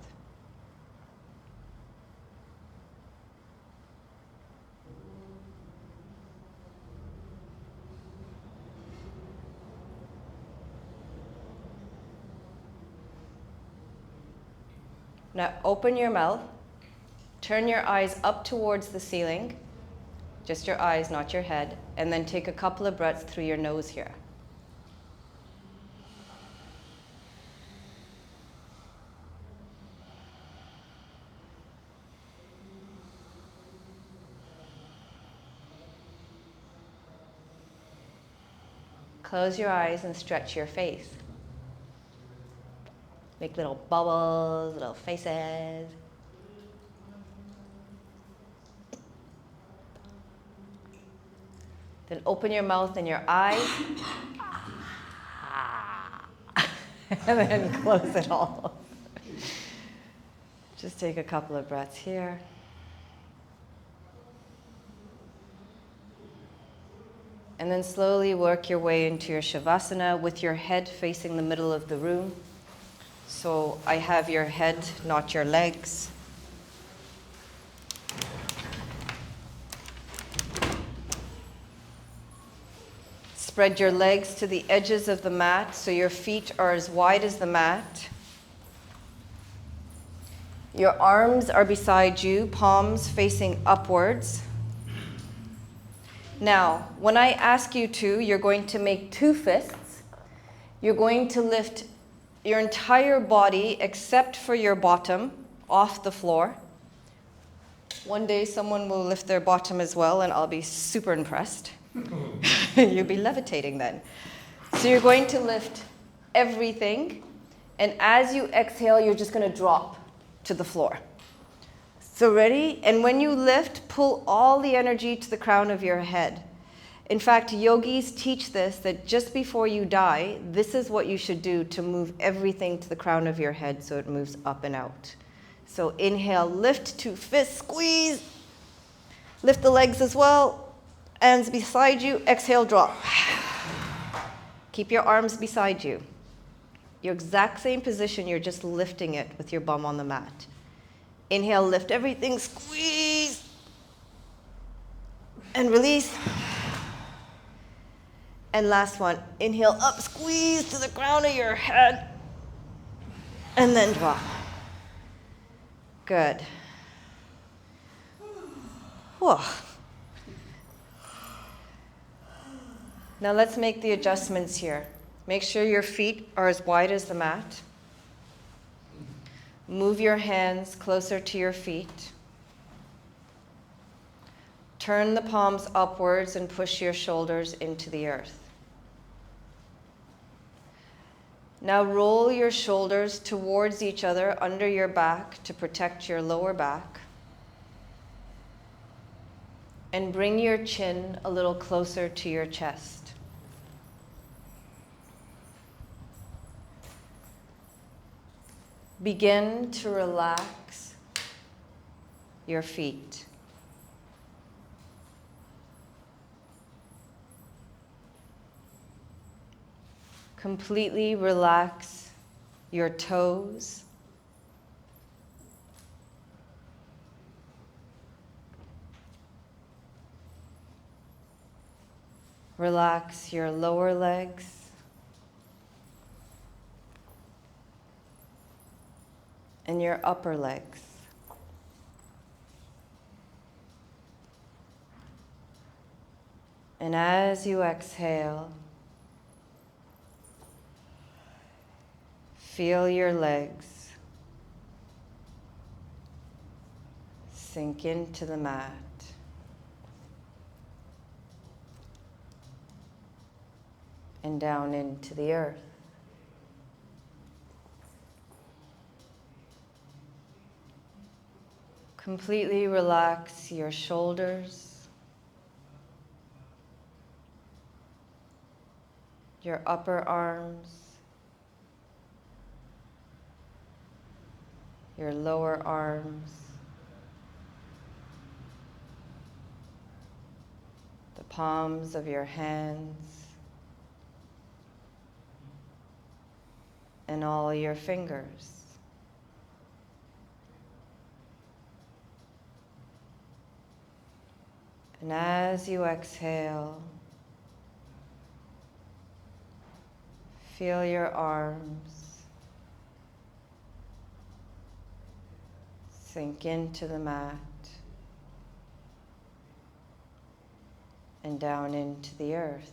S1: Now open your mouth, turn your eyes up towards the ceiling, just your eyes, not your head, and then take a couple of breaths through your nose here. Close your eyes and stretch your face. Make little bubbles, little faces. Then open your mouth and your eyes. And then close it all. Just take a couple of breaths here. And then slowly work your way into your Shavasana with your head facing the middle of the room. So I have your head, not your legs. Spread your legs to the edges of the mat so your feet are as wide as the mat. Your arms are beside you, palms facing upwards. Now, when I ask you to, you're going to make two fists. You're going to lift your entire body, except for your bottom, off the floor. One day someone will lift their bottom as well, and I'll be super impressed. You'll be levitating then. So you're going to lift everything, and as you exhale, you're just going to drop to the floor. So ready? And when you lift, pull all the energy to the crown of your head. In fact, yogis teach this, that just before you die, this is what you should do to move everything to the crown of your head so it moves up and out. So inhale, lift, two fists, squeeze. Lift the legs as well. Hands beside you. Exhale, drop. Keep your arms beside you. Your exact same position, you're just lifting it with your bum on the mat. Inhale, lift everything, squeeze. And release. And last one, inhale up, squeeze to the crown of your head, and then drop. Good. Whew. Now let's make the adjustments here. Make sure your feet are as wide as the mat. Move your hands closer to your feet. Turn the palms upwards and push your shoulders into the earth. Now roll your shoulders towards each other under your back to protect your lower back. And bring your chin a little closer to your chest. Begin to relax your feet. Completely relax your toes. Relax your lower legs. And your upper legs. And as you exhale, feel your legs sink into the mat. And down into the earth. Completely relax your shoulders, your upper arms, your lower arms, the palms of your hands, and all your fingers. And as you exhale, feel your arms sink into the mat and down into the earth.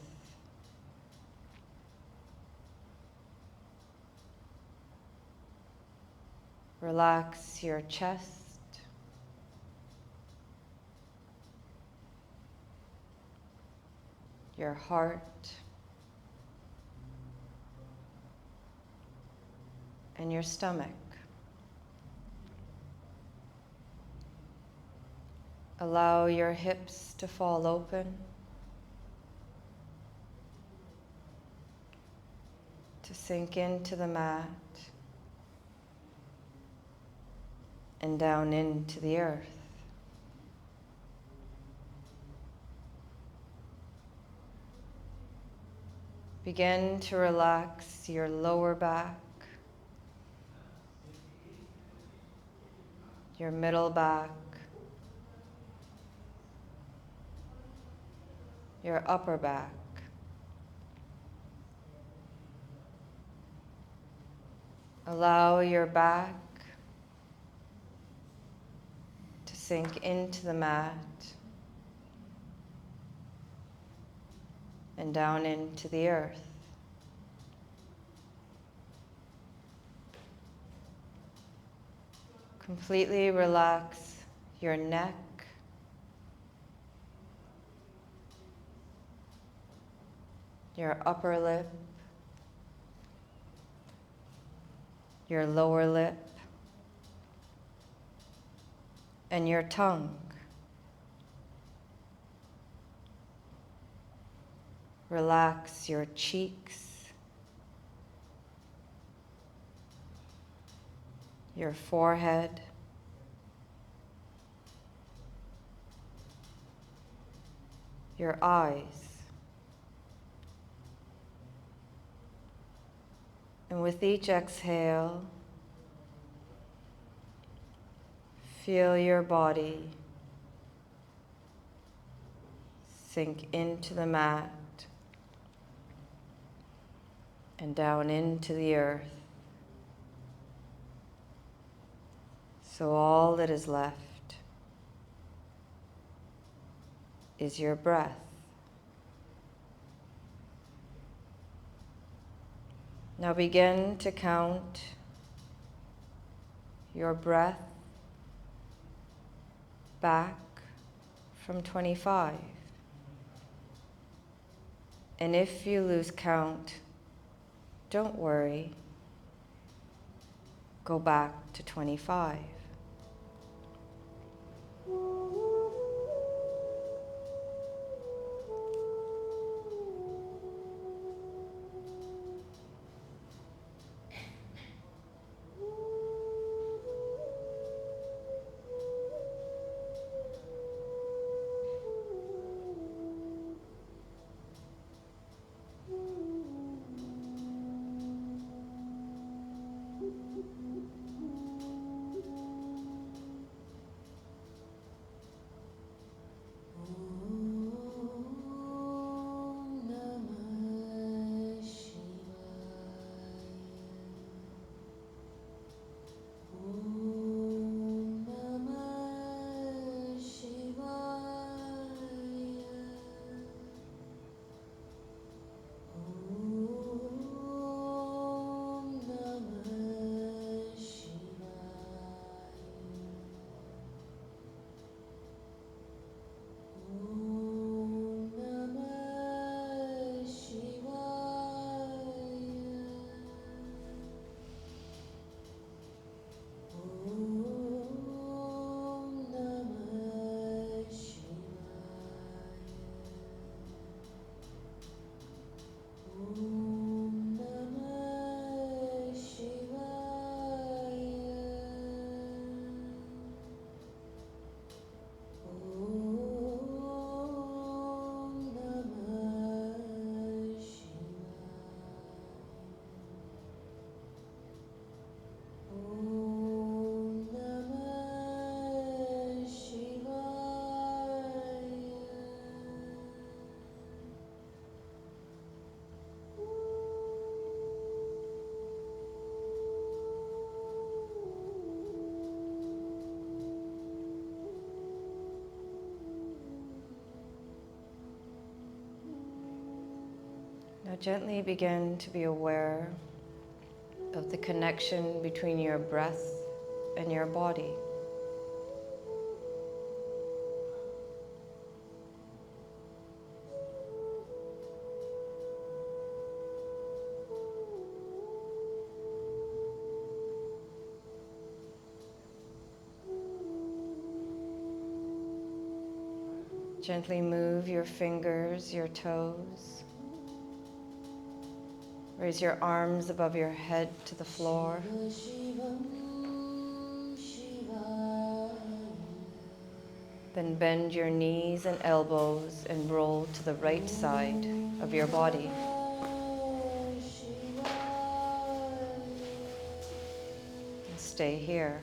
S1: Relax your chest. Your heart, and your stomach. Allow your hips to fall open, to sink into the mat and down into the earth. Begin to relax your lower back, your middle back, your upper back, allow your back to sink into the mat and down into the earth. Completely relax your neck, your upper lip, your lower lip, and your tongue. Relax your cheeks, your forehead, your eyes. And with each exhale, feel your body sink into the mat and down into the earth. So all that is left is your breath. Now begin to count your breath back from 25. And if you lose count, don't worry. go back to 25. Now gently begin to be aware of the connection between your breath and your body. Gently move your fingers, your toes. Raise your arms above your head to the floor. Then bend your knees and elbows and roll to the right side of your body. And stay here.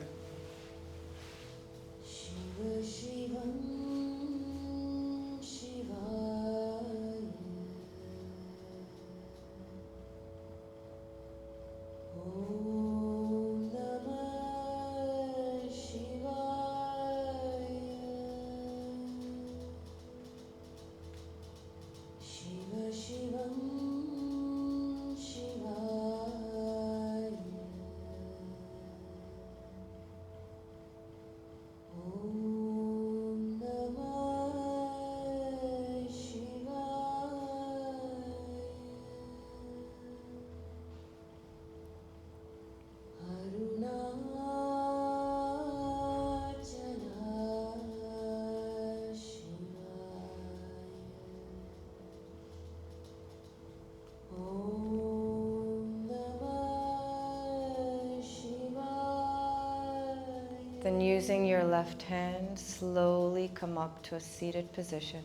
S1: Then using your left hand, slowly come up to a seated position,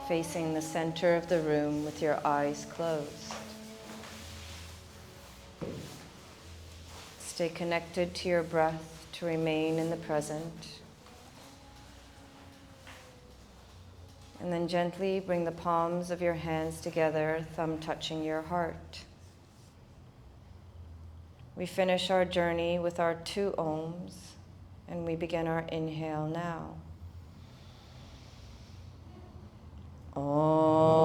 S1: facing the center of the room with your eyes closed. Stay connected to your breath to remain in the present. And then gently bring the palms of your hands together, thumb touching your heart. We finish our journey with our 2 ohms, and we begin our inhale now. Om.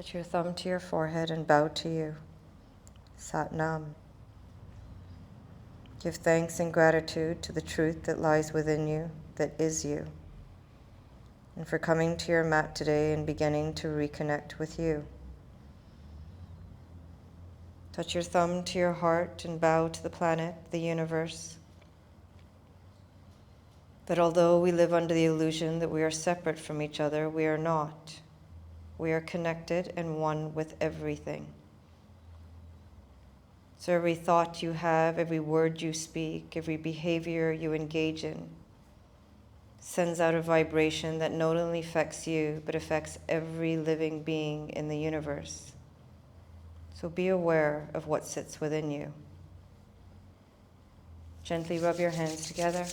S4: Touch your thumb to your forehead and bow to you. Sat Nam. Give thanks and gratitude to the truth that lies within you, that is you, and for coming to your mat today and beginning to reconnect with you. Touch your thumb to your heart and bow to the planet, the universe, that although we live under the illusion that we are separate from each other, we are not. We are connected and one with everything. So every thought you have, every word you speak, every behavior you engage in sends out a vibration that not only affects you, but affects every living being in the universe. So be aware of what sits within you. Gently rub your hands together.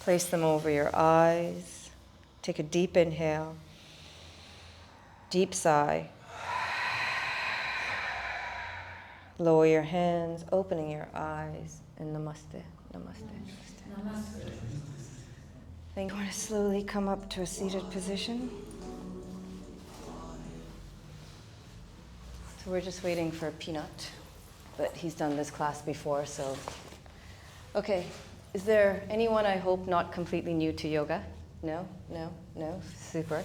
S4: Place them over your eyes. Take a deep inhale. Deep sigh. Lower your hands, opening your eyes, and namaste, namaste, namaste. Namaste. Then you want to slowly come up to a seated position. So we're just waiting for Peanut, but he's done this class before, so. Okay, is there anyone, I hope, not completely new to yoga? No, no, no, super.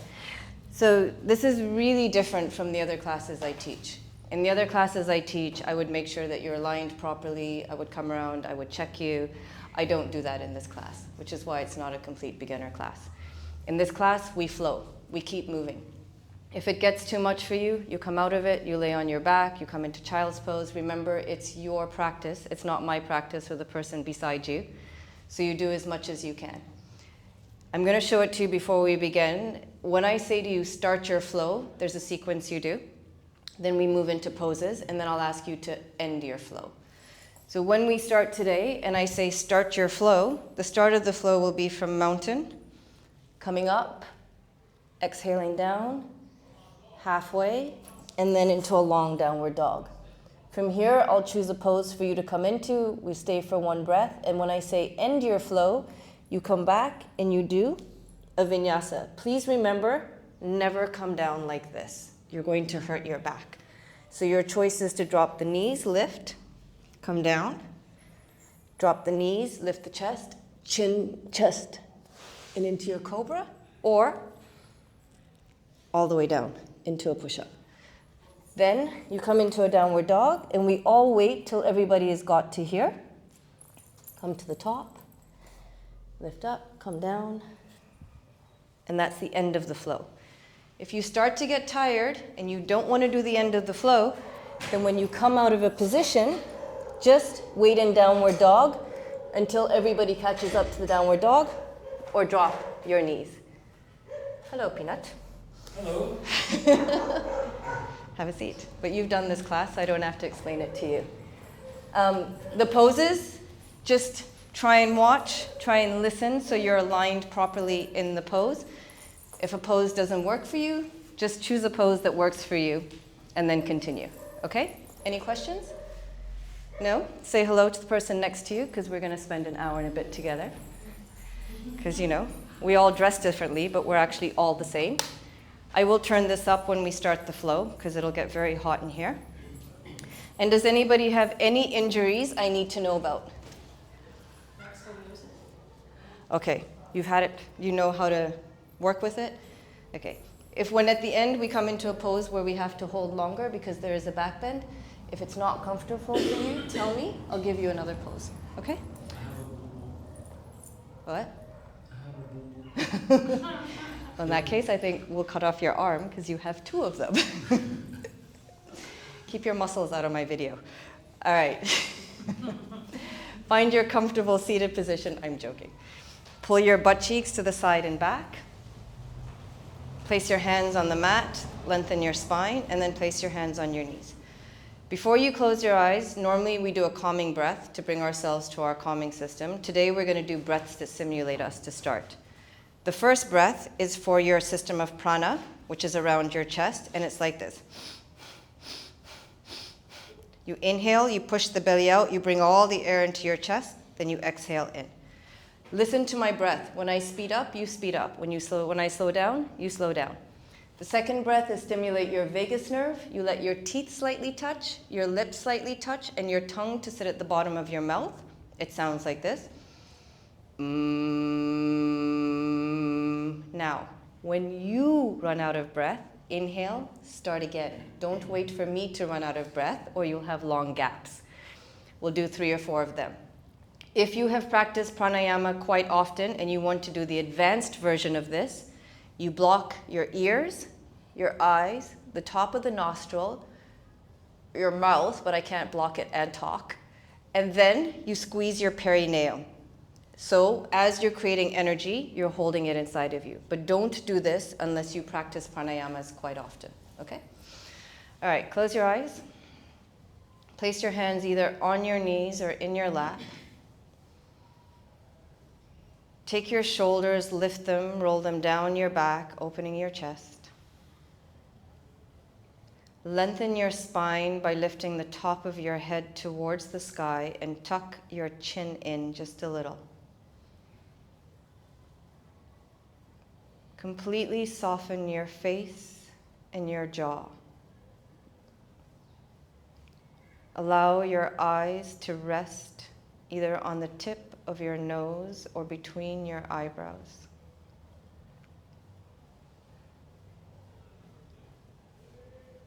S4: So this is really different from the other classes I teach. In the other classes I teach, I would make sure that you're aligned properly. I would come around, I would check you. I don't do that in this class, which is why it's not a complete beginner class. In this class, we flow. We keep moving. If it gets too much for you, you come out of it, you lay on your back, you come into child's pose. Remember, it's your practice. It's not my practice or the person beside you. So you do as much as you can. I'm going to show it to you before we begin. When I say to you, start your flow, there's a sequence you do. Then we move into poses, and then I'll ask you to end your flow. So when we start today, and I say start your flow, the start of the flow will be from mountain, coming up, exhaling down, halfway, and then into a long downward dog. From here, I'll choose a pose for you to come into. We stay for one breath, and when I say end your flow, you come back and you do a vinyasa. Please remember, never come down like this. You're going to hurt your back. So your choice is to drop the knees, lift, come down, drop the knees, lift the chest, chin, chest, and into your cobra, or all the way down into a push-up. Then you come into a downward dog, and we all wait till everybody has got to here. Come to the top, lift up, come down, and that's the end of the flow. If you start to get tired and you don't want to do the end of the flow, then when you come out of a position, just wait in downward dog until everybody catches up to the downward dog, or drop your knees. Hello, Peanut.
S2: Hello.
S1: Have a seat. But you've done this class, so I don't have to explain it to you. The poses, just try and watch, try and listen so you're aligned properly in the pose. If a pose doesn't work for you, just choose a pose that works for you and then continue. Okay? Any questions? No? Say hello to the person next to you, because we're going to spend an hour and a bit together. Because, you know, we all dress differently, but we're actually all the same. I will turn this up when we start the flow, because it'll get very hot in here. And does anybody have any injuries I need to know about? Okay, you've had it, you know how to work with it? Okay. If when at the end we come into a pose where we have to hold longer because there is a back bend, if it's not comfortable for you, tell me, I'll give you another pose. Okay? What? Well, in that case, I think we'll cut off your arm because you have two of them. Keep your muscles out of my video. All right. Find your comfortable seated position. I'm joking. Pull your butt cheeks to the side and back. Place your hands on the mat, lengthen your spine, and then place your hands on your knees. Before you close your eyes, normally we do a calming breath to bring ourselves to our calming system. Today we're going to do breaths that simulate us to start. The first breath is for your system of prana, which is around your chest, and it's like this. You inhale, you push the belly out, you bring all the air into your chest, then you exhale in. Listen to my breath. When I speed up, you speed up. When I slow down, you slow down. The second breath is stimulate your vagus nerve. You let your teeth slightly touch, your lips slightly touch, and your tongue to sit at the bottom of your mouth. It sounds like this. Now, when you run out of breath, inhale, start again. Don't wait for me to run out of breath or you'll have long gaps. We'll do 3 or 4 of them. If you have practiced pranayama quite often and you want to do the advanced version of this, you block your ears, your eyes, the top of the nostril, your mouth, but I can't block it and talk, and then you squeeze your perineum. So as you're creating energy, you're holding it inside of you. But don't do this unless you practice pranayamas quite often, okay? All right, close your eyes. Place your hands either on your knees or in your lap. Take your shoulders, lift them, roll them down your back, opening your chest. Lengthen your spine by lifting the top of your head towards the sky and tuck your chin in just a little. Completely soften your face and your jaw. Allow your eyes to rest either on the tip of your nose or between your eyebrows.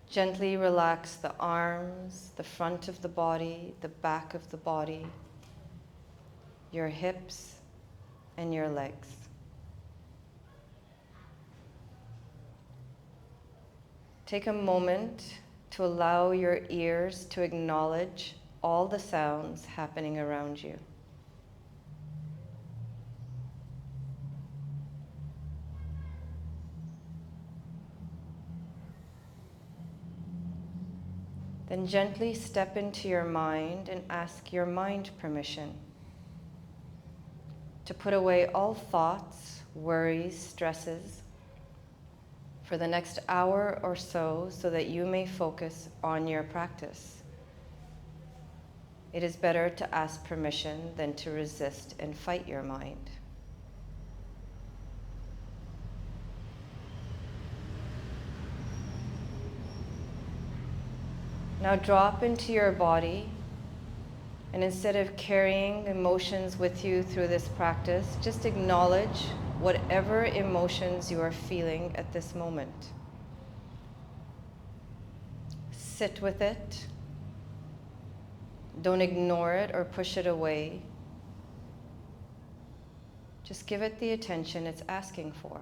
S1: Gently relax the arms, the front of the body, the back of the body, your hips, and your legs. Take a moment to allow your ears to acknowledge all the sounds happening around you. Then gently step into your mind and ask your mind permission to put away all thoughts, worries, stresses for the next hour or so that you may focus on your practice. It is better to ask permission than to resist and fight your mind. Now drop into your body, and instead of carrying emotions with you through this practice, just acknowledge whatever emotions you are feeling at this moment. Sit with it. Don't ignore it or push it away. Just give it the attention it's asking for.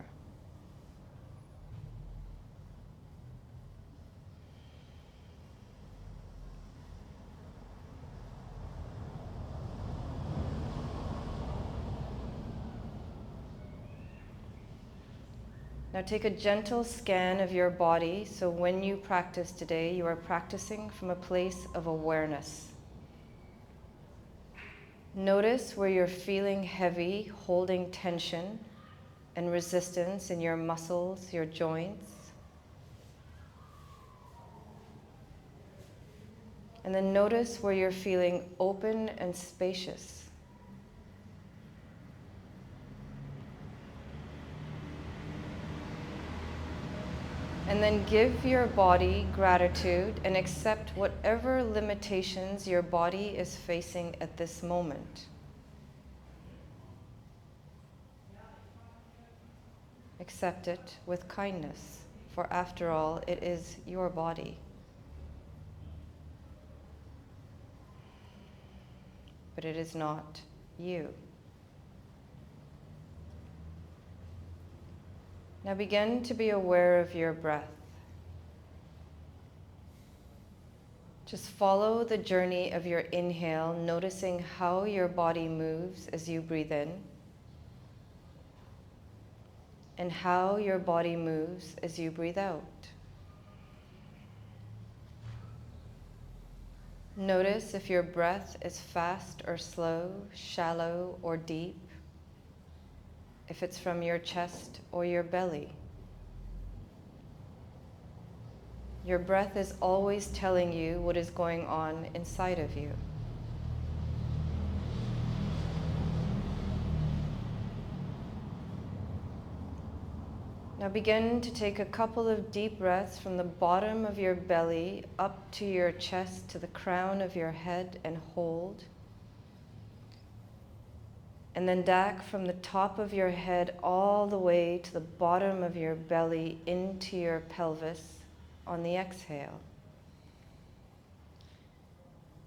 S1: Now take a gentle scan of your body, so when you practice today, you are practicing from a place of awareness. Notice where you're feeling heavy, holding tension and resistance in your muscles, your joints. And then notice where you're feeling open and spacious. And then give your body gratitude and accept whatever limitations your body is facing at this moment. Accept it with kindness, for after all, it is your body. But it is not you. Now begin to be aware of your breath. Just follow the journey of your inhale, noticing how your body moves as you breathe in, and how your body moves as you breathe out. Notice if your breath is fast or slow, shallow or deep, if it's from your chest or your belly. Your breath is always telling you what is going on inside of you. Now begin to take a couple of deep breaths from the bottom of your belly up to your chest, to the crown of your head, and hold. And then back from the top of your head all the way to the bottom of your belly into your pelvis on the exhale.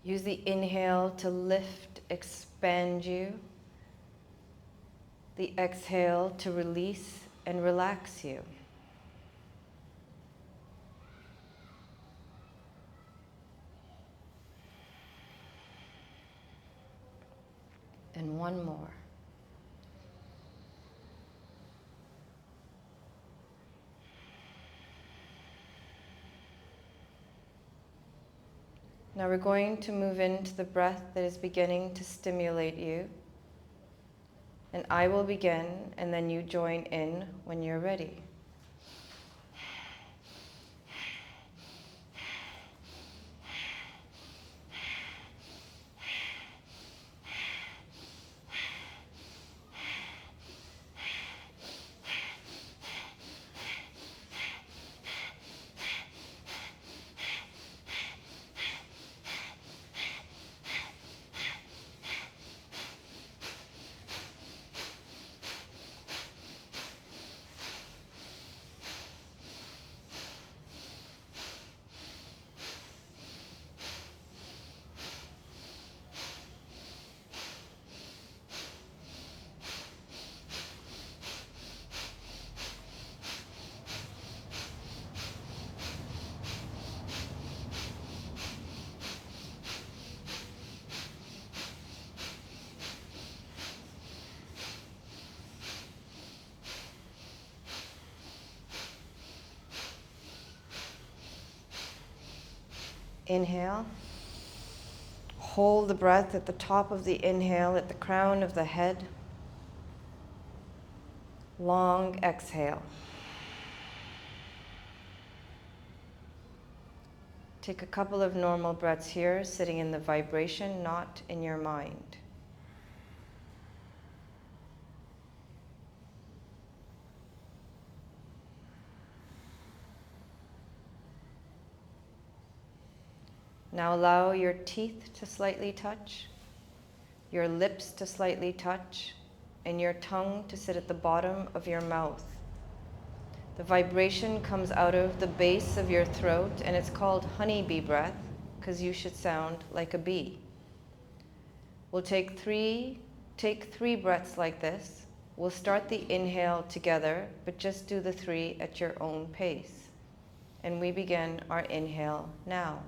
S1: Use the inhale to lift, expand you. The exhale to release and relax you. And one more. Now we're going to move into the breath that is beginning to stimulate you. And I will begin, and then you join in when you're ready. Inhale. Hold the breath at the top of the inhale, at the crown of the head. Long exhale. Take a couple of normal breaths here, sitting in the vibration, not in your mind. Now allow your teeth to slightly touch, your lips to slightly touch, and your tongue to sit at the bottom of your mouth. The vibration comes out of the base of your throat, and it's called honeybee breath, because you should sound like a bee. We'll take three breaths like this. We'll start the inhale together, but just do the 3 at your own pace. And we begin our inhale now.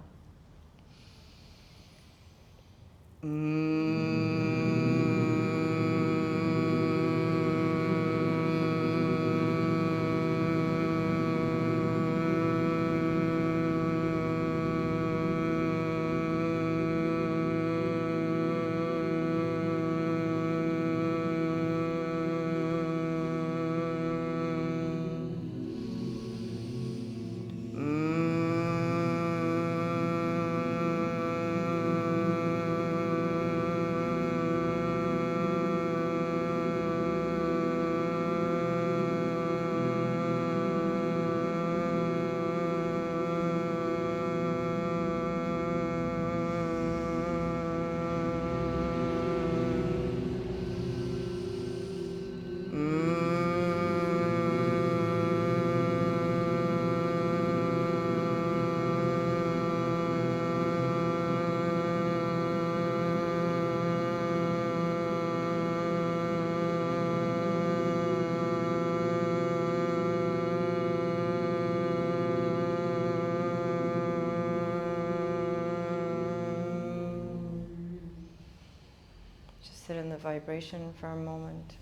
S1: Sit in the vibration for a moment.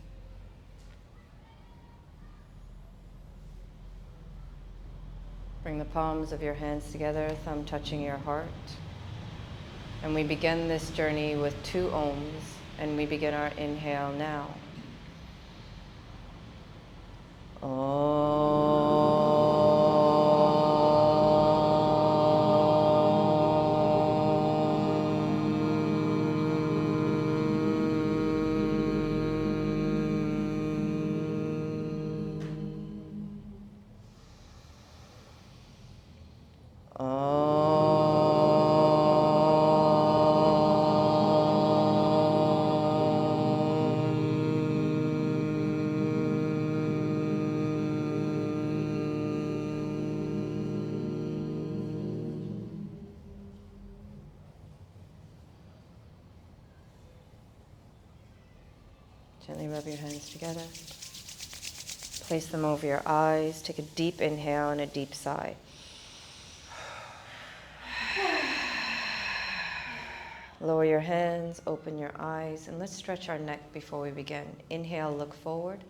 S1: Bring the palms of your hands together, thumb touching your heart. And we begin this journey with 2 ohms, and we begin our inhale now. Gently rub your hands together. Place them over your eyes. Take a deep inhale and a deep sigh. Lower your hands, open your eyes, and let's stretch our neck before we begin. Inhale, look forward.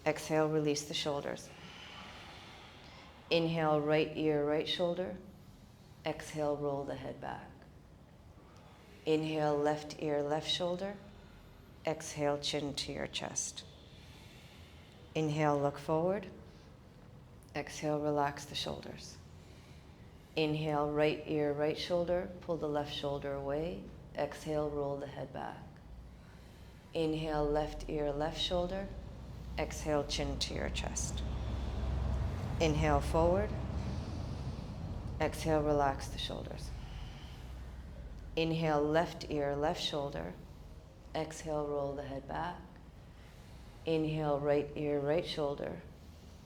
S1: Exhale, release the shoulders. Inhale, right ear, right shoulder. Exhale, roll the head back. Inhale, left ear, left shoulder. Exhale, chin to your chest. Inhale, look forward. Exhale, relax the shoulders. Inhale, right ear, right shoulder. Pull the left shoulder away. Exhale, roll the head back. Inhale, left ear, left shoulder. Exhale, chin to your chest. Inhale, forward. Exhale, relax the shoulders. Inhale, left ear, left shoulder. Exhale, roll the head back. Inhale, right ear, right shoulder.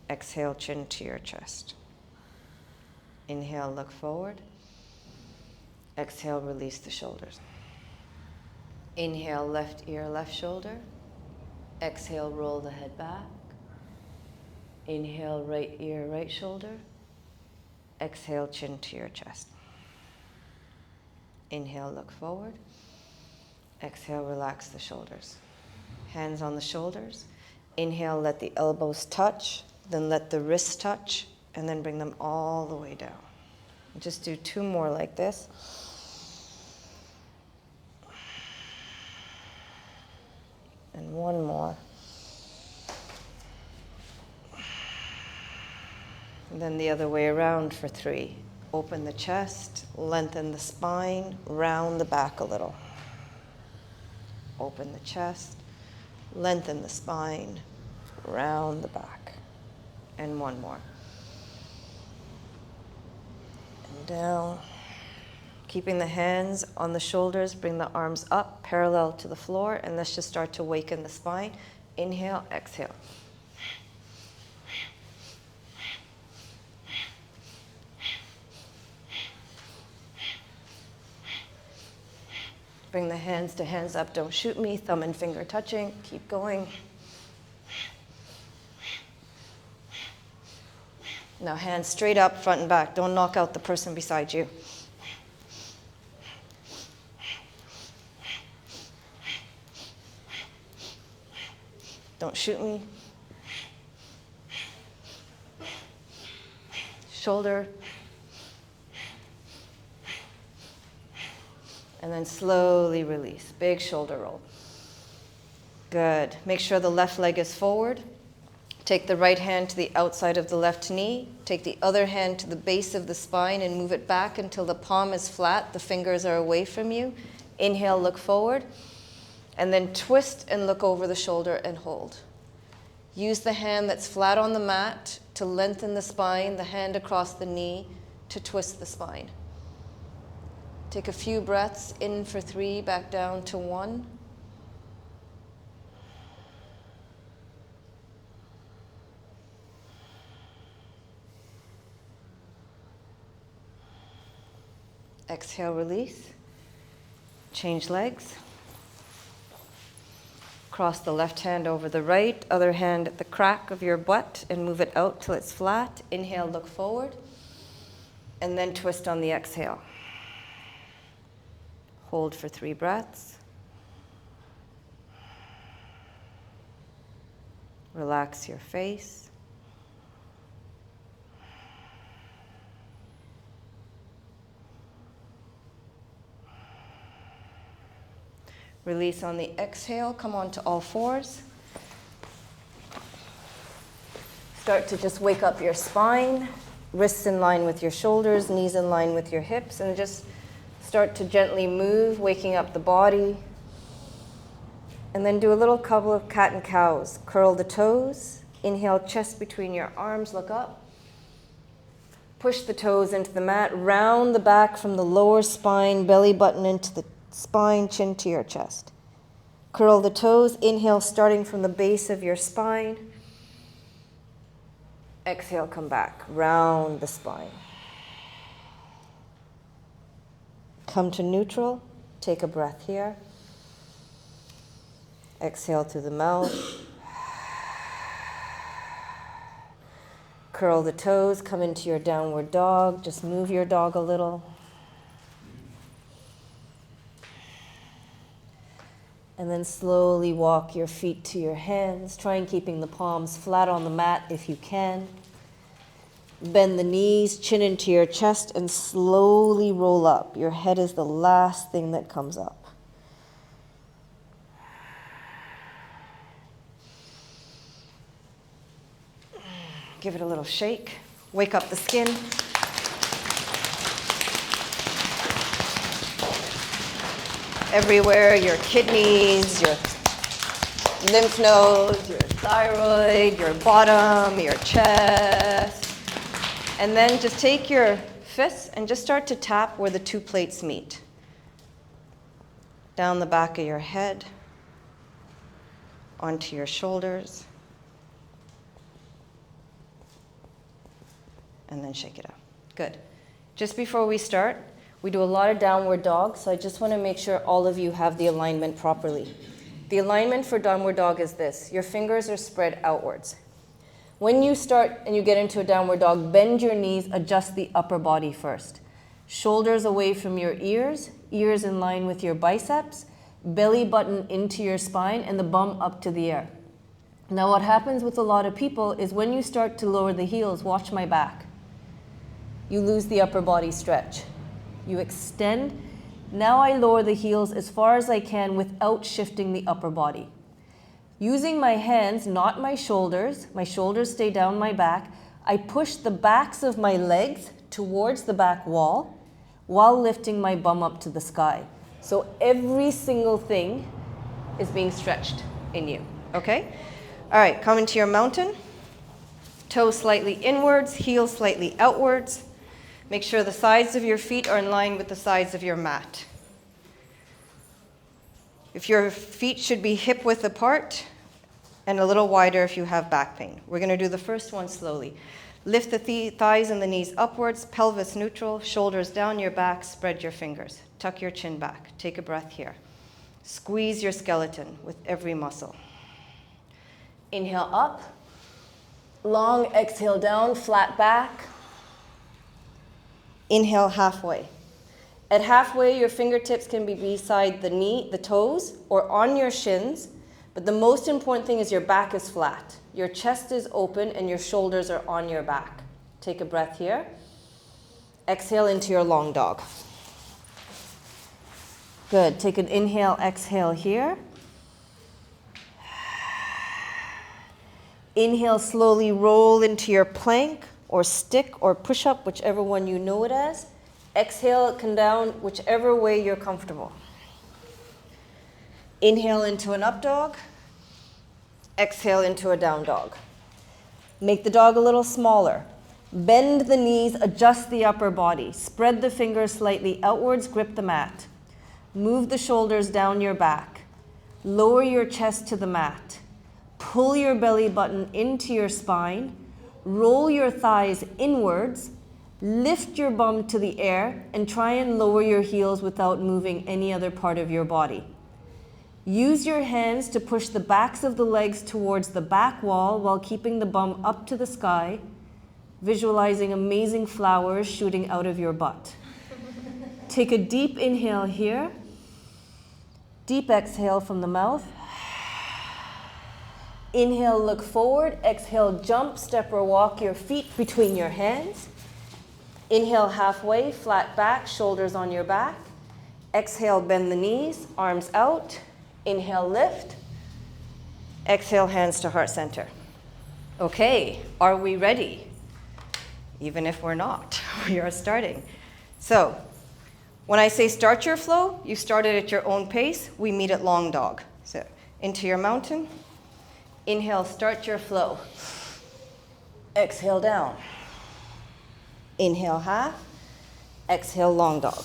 S1: Exhale, chin to your chest. Inhale, look forward. Exhale, release the shoulders. Inhale, left ear, left shoulder. Exhale, roll the head back. Inhale, right ear, right shoulder. Exhale, chin to your chest. Inhale, look forward. Exhale, relax the shoulders. Hands on the shoulders. Inhale, let the elbows touch, then let the wrists touch, and then bring them all the way down. Just do 2 more like this. And 1 more. And then the other way around for 3. Open the chest, lengthen the spine, round the back a little. Open the chest, lengthen the spine, round the back. And 1 more. And down. Keeping the hands on the shoulders, bring the arms up parallel to the floor, and let's just start to waken the spine. Inhale, exhale. Bring the hands to hands up, don't shoot me, thumb and finger touching, keep going. Now hands straight up, front and back, don't knock out the person beside you. Don't shoot me. Shoulder. And then slowly release. Big shoulder roll. Good. Make sure the left leg is forward. Take the right hand to the outside of the left knee. Take the other hand to the base of the spine and move it back until the palm is flat. The fingers are away from you. Inhale, look forward. And then twist and look over the shoulder and hold. Use the hand that's flat on the mat to lengthen the spine, the hand across the knee to twist the spine. Take a few breaths in for 3, back down to 1. Exhale, release. Change legs. Cross the left hand over the right, other hand at the crack of your butt, and move it out till it's flat. Inhale, look forward, and then twist on the exhale. Hold for 3 breaths. Relax your face. Release on the exhale, come on to all 4s. Start to just wake up your spine, wrists in line with your shoulders, knees in line with your hips, and just start to gently move, waking up the body. And then do a little couple of cat and cows. Curl the toes, inhale, chest between your arms, look up. Push the toes into the mat, round the back from the lower spine, belly button into the spine, chin to your chest. Curl the toes, inhale, starting from the base of your spine. Exhale, come back, round the spine. Come to neutral, take a breath here.
S4: Exhale through the mouth. Curl the toes, come into your downward dog. Just move your dog a little. And then slowly walk your feet to your hands. Try and keeping the palms flat on the mat if you can. Bend the knees, chin into your chest, and slowly roll up. Your head is the last thing that comes up. Give it a little shake. Wake up the skin. Everywhere, your kidneys, your lymph nodes, your thyroid, your bottom, your chest. And then just take your fists and just start to tap where the two plates meet. Down the back of your head, onto your shoulders, and then shake it out. Good. Just before we start, we do a lot of downward dog, so I just want to make sure all of you have the alignment properly. The alignment for downward dog is this. Your fingers are spread outwards. When you start and you get into a downward dog, bend your knees, adjust the upper body first. Shoulders away from your ears, ears in line with your biceps, belly button into your spine, and the bum up to the air. Now what happens with a lot of people is when you start to lower the heels, watch my back. You lose the upper body stretch. You extend. Now I lower the heels as far as I can without shifting the upper body. Using my hands, not my shoulders stay down my back, I push the backs of my legs towards the back wall while lifting my bum up to the sky. So every single thing is being stretched in you, okay? All right, come into your mountain. Toes slightly inwards, heels slightly outwards. Make sure the sides of your feet are in line with the sides of your mat. If your feet should be hip width apart and a little wider if you have back pain. We're going to do the first one slowly. Lift the thighs and the knees upwards, pelvis neutral, shoulders down your back, spread your fingers. Tuck your chin back. Take a breath here. Squeeze your skeleton with every muscle. Inhale up. Long exhale down, flat back. Inhale halfway. At halfway, your fingertips can be beside the toes, or on your shins, but the most important thing is your back is flat. Your chest is open and your shoulders are on your back. Take a breath here. Exhale into your long dog. Good. Take an inhale, exhale here. Inhale, slowly roll into your plank or stick or push-up, whichever one you know it as. Exhale, come down, whichever way you're comfortable. Inhale into an up dog. Exhale into a down dog. Make the dog a little smaller. Bend the knees, adjust the upper body. Spread the fingers slightly outwards, grip the mat. Move the shoulders down your back. Lower your chest to the mat. Pull your belly button into your spine. Roll your thighs inwards. Lift your bum to the air and try and lower your heels without moving any other part of your body. Use your hands to push the backs of the legs towards the back wall while keeping the bum up to the sky, visualizing amazing flowers shooting out of your butt. Take a deep inhale here. Deep exhale from the mouth. Inhale, look forward. Exhale, jump, step or walk your feet between your hands. Inhale halfway, flat back, shoulders on your back. Exhale, bend the knees, arms out. Inhale, lift. Exhale, hands to heart center. Okay, are we ready? Even if we're not, we are starting. So, when I say start your flow, you start it at your own pace. We meet at long dog. So, into your mountain. Inhale, start your flow. Exhale, down. Inhale, half. Exhale, long dog.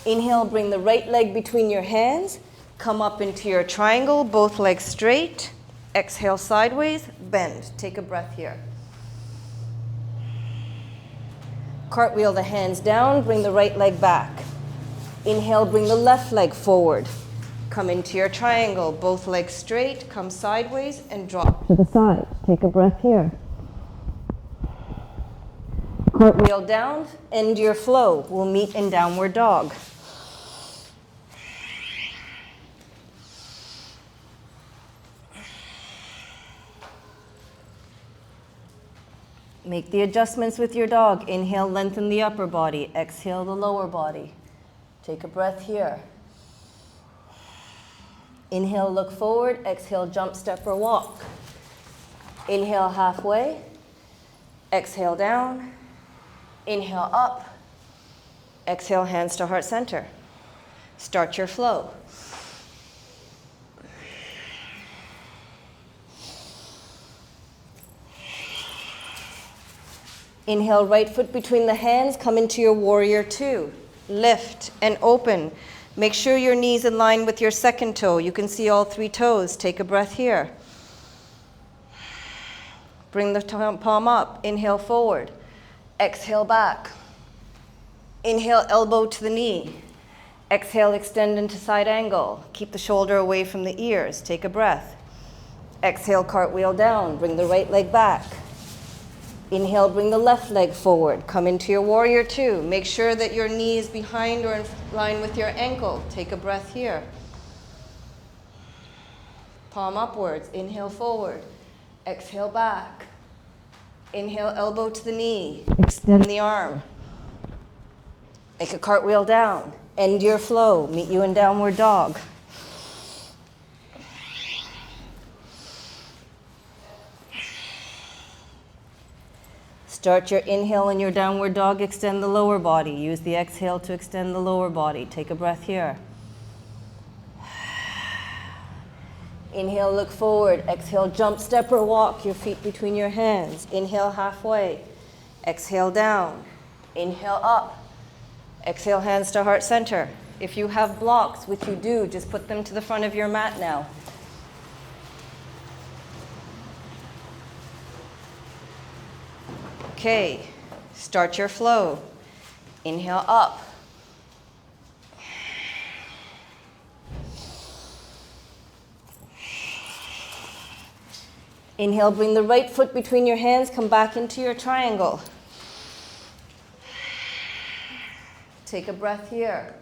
S4: Inhale, bring the right leg between your hands. Come up into your triangle, both legs straight. Exhale, sideways, bend. Take a breath here. Cartwheel the hands down, bring the right leg back. Inhale, bring the left leg forward.
S1: Come into your triangle, both legs straight, come sideways and drop to the side. Take a breath here. Cartwheel down, end your flow. We'll meet in downward dog. Make the adjustments with your dog. Inhale, lengthen the upper body. Exhale, the lower body. Take a breath here. Inhale, look forward. Exhale, jump, step, or walk. Inhale, halfway. Exhale, down. Inhale, up. Exhale, hands to heart center. Start your flow. Inhale, right foot between the hands, come into your warrior two. Lift and open. Make sure your knees in line with your second toe. You can see all three toes. Take a breath here. Bring the palm up. Inhale, forward. Exhale, back. Inhale, elbow to the knee. Exhale, extend into side angle. Keep the shoulder away from the ears. Take a breath. Exhale, cartwheel down. Bring the right leg back. Inhale, bring the left leg forward. Come into your warrior two. Make sure that your knee is behind or in line with your ankle. Take a breath here. Palm upwards. Inhale, forward. Exhale, back. Inhale, elbow to the knee. Extend the arm. Make a cartwheel down. End your flow. Meet you in downward dog. Start your inhale in your downward dog, extend the lower body. Use the exhale to extend the lower body. Take a breath here. Inhale, look forward. Exhale, jump, step, or walk. Your feet between your hands. Inhale, halfway. Exhale, down. Inhale, up. Exhale, hands to heart center. If you have blocks, which you do, just put them to the front of your mat now. Okay, start your flow. Inhale, up. Inhale, bring the right foot between your hands, come back into your triangle. Take a breath here.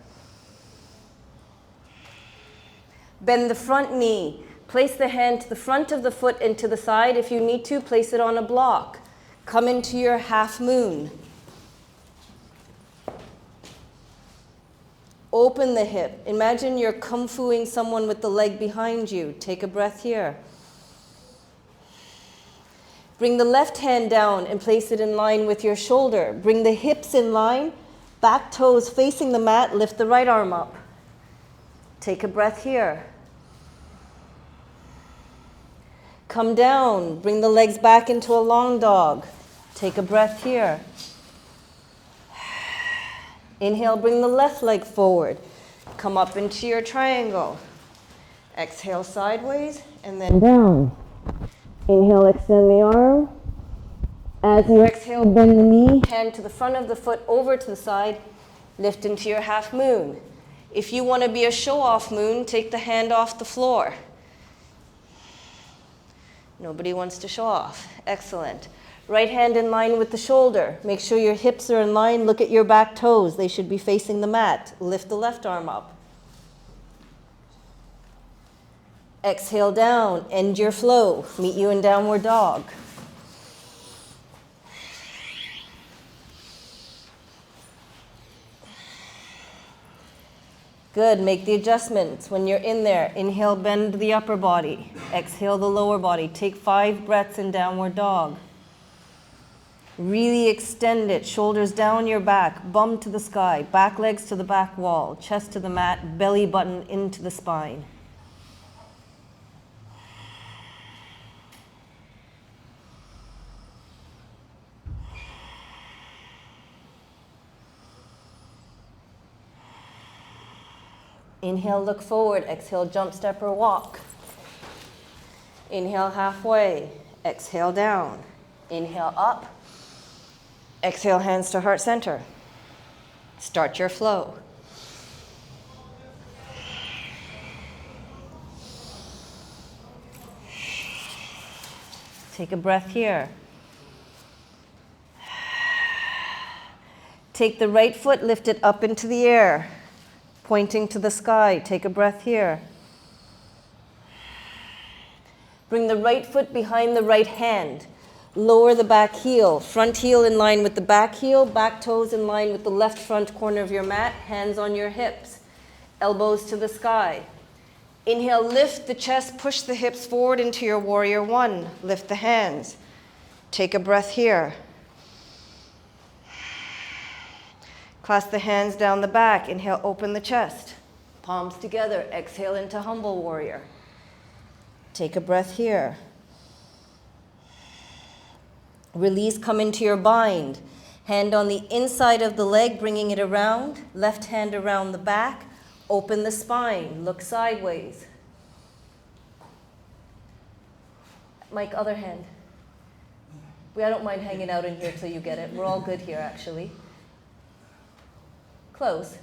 S1: Bend the front knee. Place the hand to the front of the foot and to the side. If you need to, place it on a block. Come into your half moon. Open the hip. Imagine you're kung fuing someone with the leg behind you. Take a breath here. Bring the left hand down and place it in line with your shoulder. Bring the hips in line, back toes facing the mat. Lift the right arm up. Take a breath here. Come down. Bring the legs back into a long dog. Take a breath here. Inhale, bring the left leg forward. Come up into your triangle. Exhale sideways and then down. Inhale, extend the arm. As you exhale, bend the knee. Hand to the front of the foot, over to the side. Lift into your half moon. If you want to be a show-off moon, take the hand off the floor. Nobody wants to show off. Excellent. Right hand in line with the shoulder. Make sure your hips are in line. Look at your back toes. They should be facing the mat. Lift the left arm up. Exhale down. End your flow. Meet you in downward dog. Good. Make the adjustments. When you're in there, inhale, bend the upper body. Exhale, the lower body. Take 5 breaths in downward dog. Really extend it. Shoulders down your back, bum to the sky, back legs to the back wall, chest to the mat, belly button into the spine. Inhale, look forward. Exhale, jump, step, or walk. Inhale, halfway. Exhale, down. Inhale, up. Exhale, hands to heart center. Start your flow.
S4: Take a breath here. Take the right foot, lift it up into the air, pointing to the sky. Take a breath here. Bring the right foot behind the right hand. Lower the back heel, front heel in line with the back heel, back toes in line with the left front corner of your mat, hands on your hips, elbows to the sky. Inhale, lift the chest, push the hips forward into your warrior one. Lift the hands. Take a breath here. Clasp the hands down the back. Inhale, open the chest. Palms together. Exhale into humble warrior. Take a breath here. Release, come into your bind. Hand on the inside of the leg, bringing it around. Left hand around the back. Open the spine. Look sideways. Mike, other hand. I don't mind hanging out in here till you get it. We're all good here, actually. Close.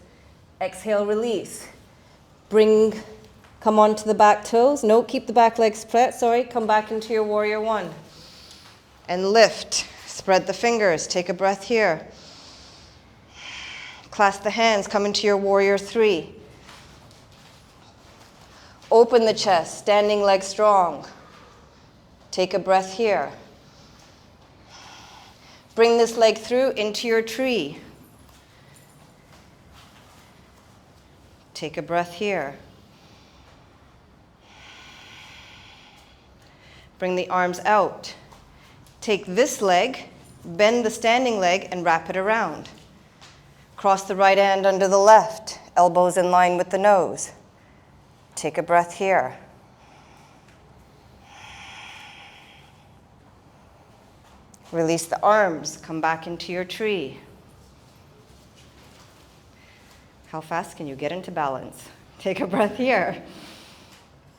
S4: Exhale, release. Come onto the back toes. No, keep the back legs spread. Sorry, come back into your warrior one. And lift. Spread the fingers. Take a breath here. Clasp the hands. Come into your warrior three. Open the chest. Standing leg strong. Take a breath here. Bring this leg through into your tree. Take a breath here. Bring the arms out. Take this leg, bend the standing leg, and wrap it around. Cross the right hand under the left, elbows in line with the nose. Take a breath here. Release the arms, come back into your tree. How fast can you get into balance? Take a breath here.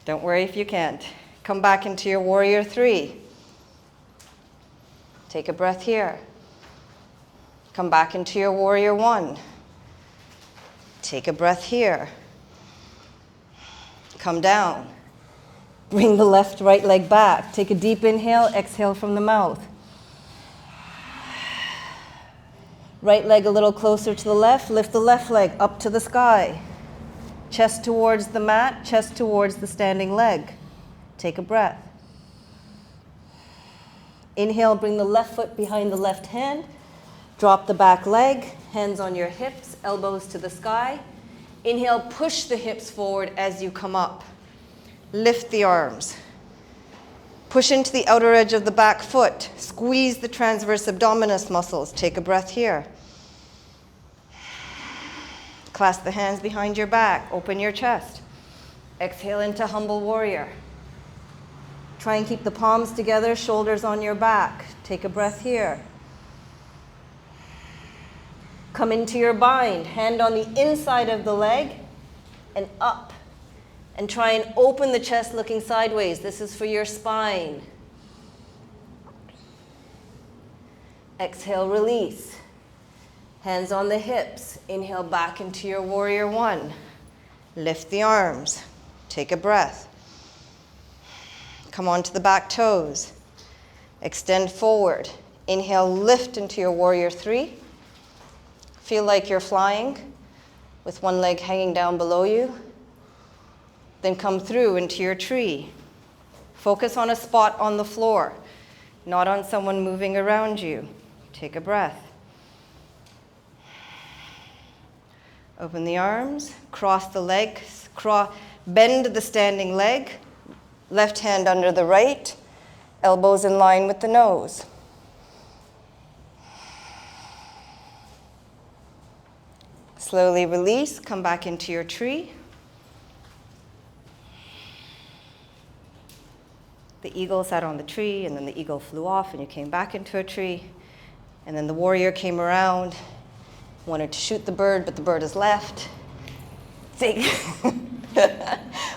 S4: Don't worry if you can't. Come back into your warrior three. Take a breath here. Come back into your warrior one. Take a breath here. Come down. Bring the left, right leg back. Take a deep inhale, exhale from the mouth. Right leg a little closer to the left. Lift the left leg up to the sky. Chest towards the mat, chest towards the standing leg. Take a breath. Inhale, bring the left foot behind the left hand. Drop the back leg, hands on your hips, elbows to the sky. Inhale, push the hips forward as you come up. Lift the arms. Push into the outer edge of the back foot. Squeeze the transverse abdominis muscles. Take a breath here. Clasp the hands behind your back. Open your chest. Exhale into humble warrior. Try and keep the palms together, shoulders on your back. Take a breath here. Come into your bind. Hand on the inside of the leg and up. And try and open the chest looking sideways. This is for your spine. Exhale, release. Hands on the hips. Inhale back into your warrior one. Lift the arms. Take a breath. Come onto the back toes. Extend forward. Inhale, lift into your warrior three. Feel like you're flying with one leg hanging down below you. Then come through into your tree. Focus on a spot on the floor, not on someone moving around you. Take a breath. Open the arms, cross the legs, bend the standing leg, left hand under the right, elbows in line with the nose. Slowly release, come back into your tree. The eagle sat on the tree, and then the eagle flew off, and you came back into a tree. And then the warrior came around, wanted to shoot the bird, but the bird has left. See?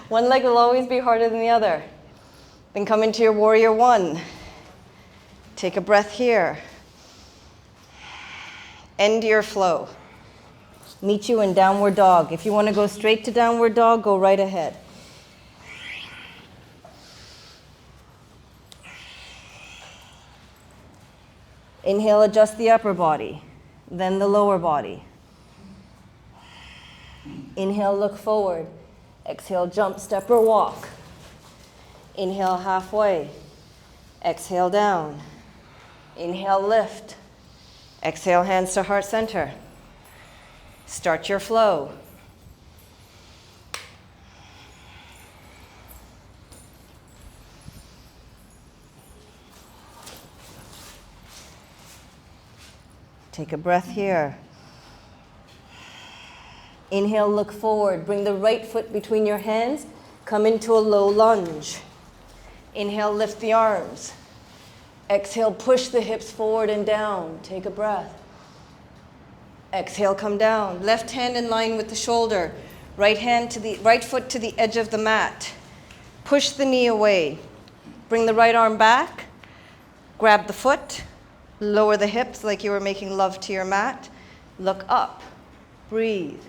S4: One leg will always be harder than the other. Then come into your warrior one. Take a breath here. End your flow. Meet you in downward dog. If you want to go straight to downward dog, go right ahead. Inhale, adjust the upper body, then the lower body. Inhale, look forward. Exhale, jump, step, or walk. Inhale, halfway. Exhale, down. Inhale, lift. Exhale, hands to heart center. Start your flow. Take a breath here. Inhale, look forward. Bring the right foot between your hands. Come into a low lunge. Inhale, lift the arms. Exhale, push the hips forward and down. Take a breath. Exhale, come down. Left hand in line with the shoulder. Right foot to the edge of the mat. Push the knee away. Bring the right arm back. Grab the foot. Lower the hips like you were making love to your mat. Look up. Breathe.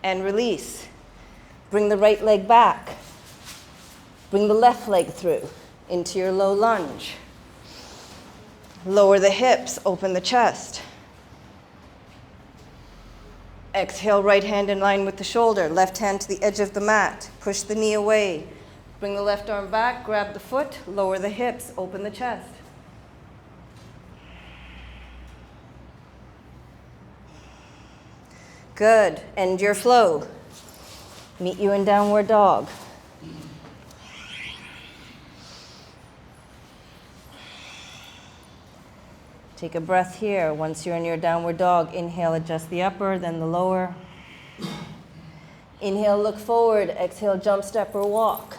S4: And release. Bring the right leg back. Bring the left leg through into your low lunge. Lower the hips, open the chest. Exhale, right hand in line with the shoulder. Left hand to the edge of the mat. Push the knee away. Bring the left arm back, grab the foot, lower the hips, open the chest. Good. End your flow. Meet you in downward dog. Take a breath here. Once you're in your downward dog, inhale, adjust the upper, then the lower. Inhale, look forward. Exhale, jump, step, or walk.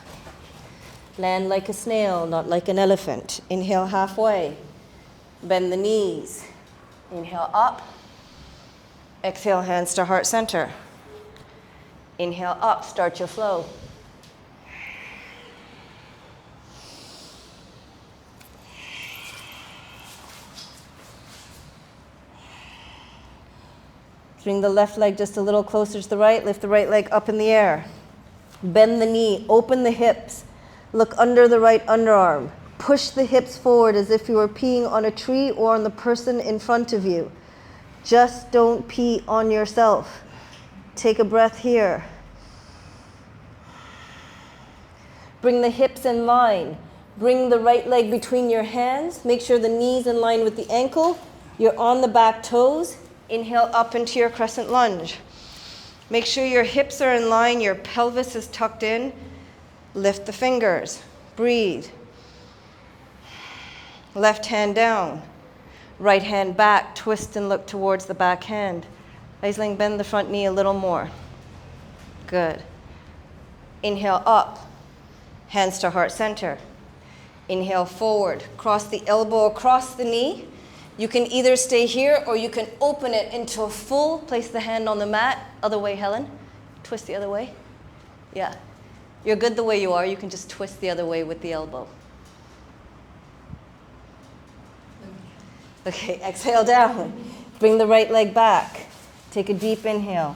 S4: Land like a snail, not like an elephant. Inhale, halfway. Bend the knees. Inhale, up. Exhale, hands to heart center. Inhale, up. Start your flow. Bring the left leg just a little closer to the right. Lift the right leg up in the air. Bend the knee. Open the hips. Look under the right underarm. Push the hips forward as if you were peeing on a tree or on the person in front of you. Just don't pee on yourself. Take a breath here. Bring the hips in line. Bring the right leg between your hands. Make sure the knee's in line with the ankle. You're on the back toes. Inhale up into your crescent lunge. Make sure your hips are in line, your pelvis is tucked in. Lift the fingers. Breathe. Left hand down. Right hand back. Twist and look towards the back hand. Aisling, bend the front knee a little more. Good. Inhale up. Hands to heart center. Inhale forward. Cross the elbow across the knee. You can either stay here or you can open it into a full, place the hand on the mat. Other way, Helen. Twist the other way. Yeah. You're good the way you are. You can just twist the other way with the elbow. Okay, exhale down. Bring the right leg back. Take a deep inhale.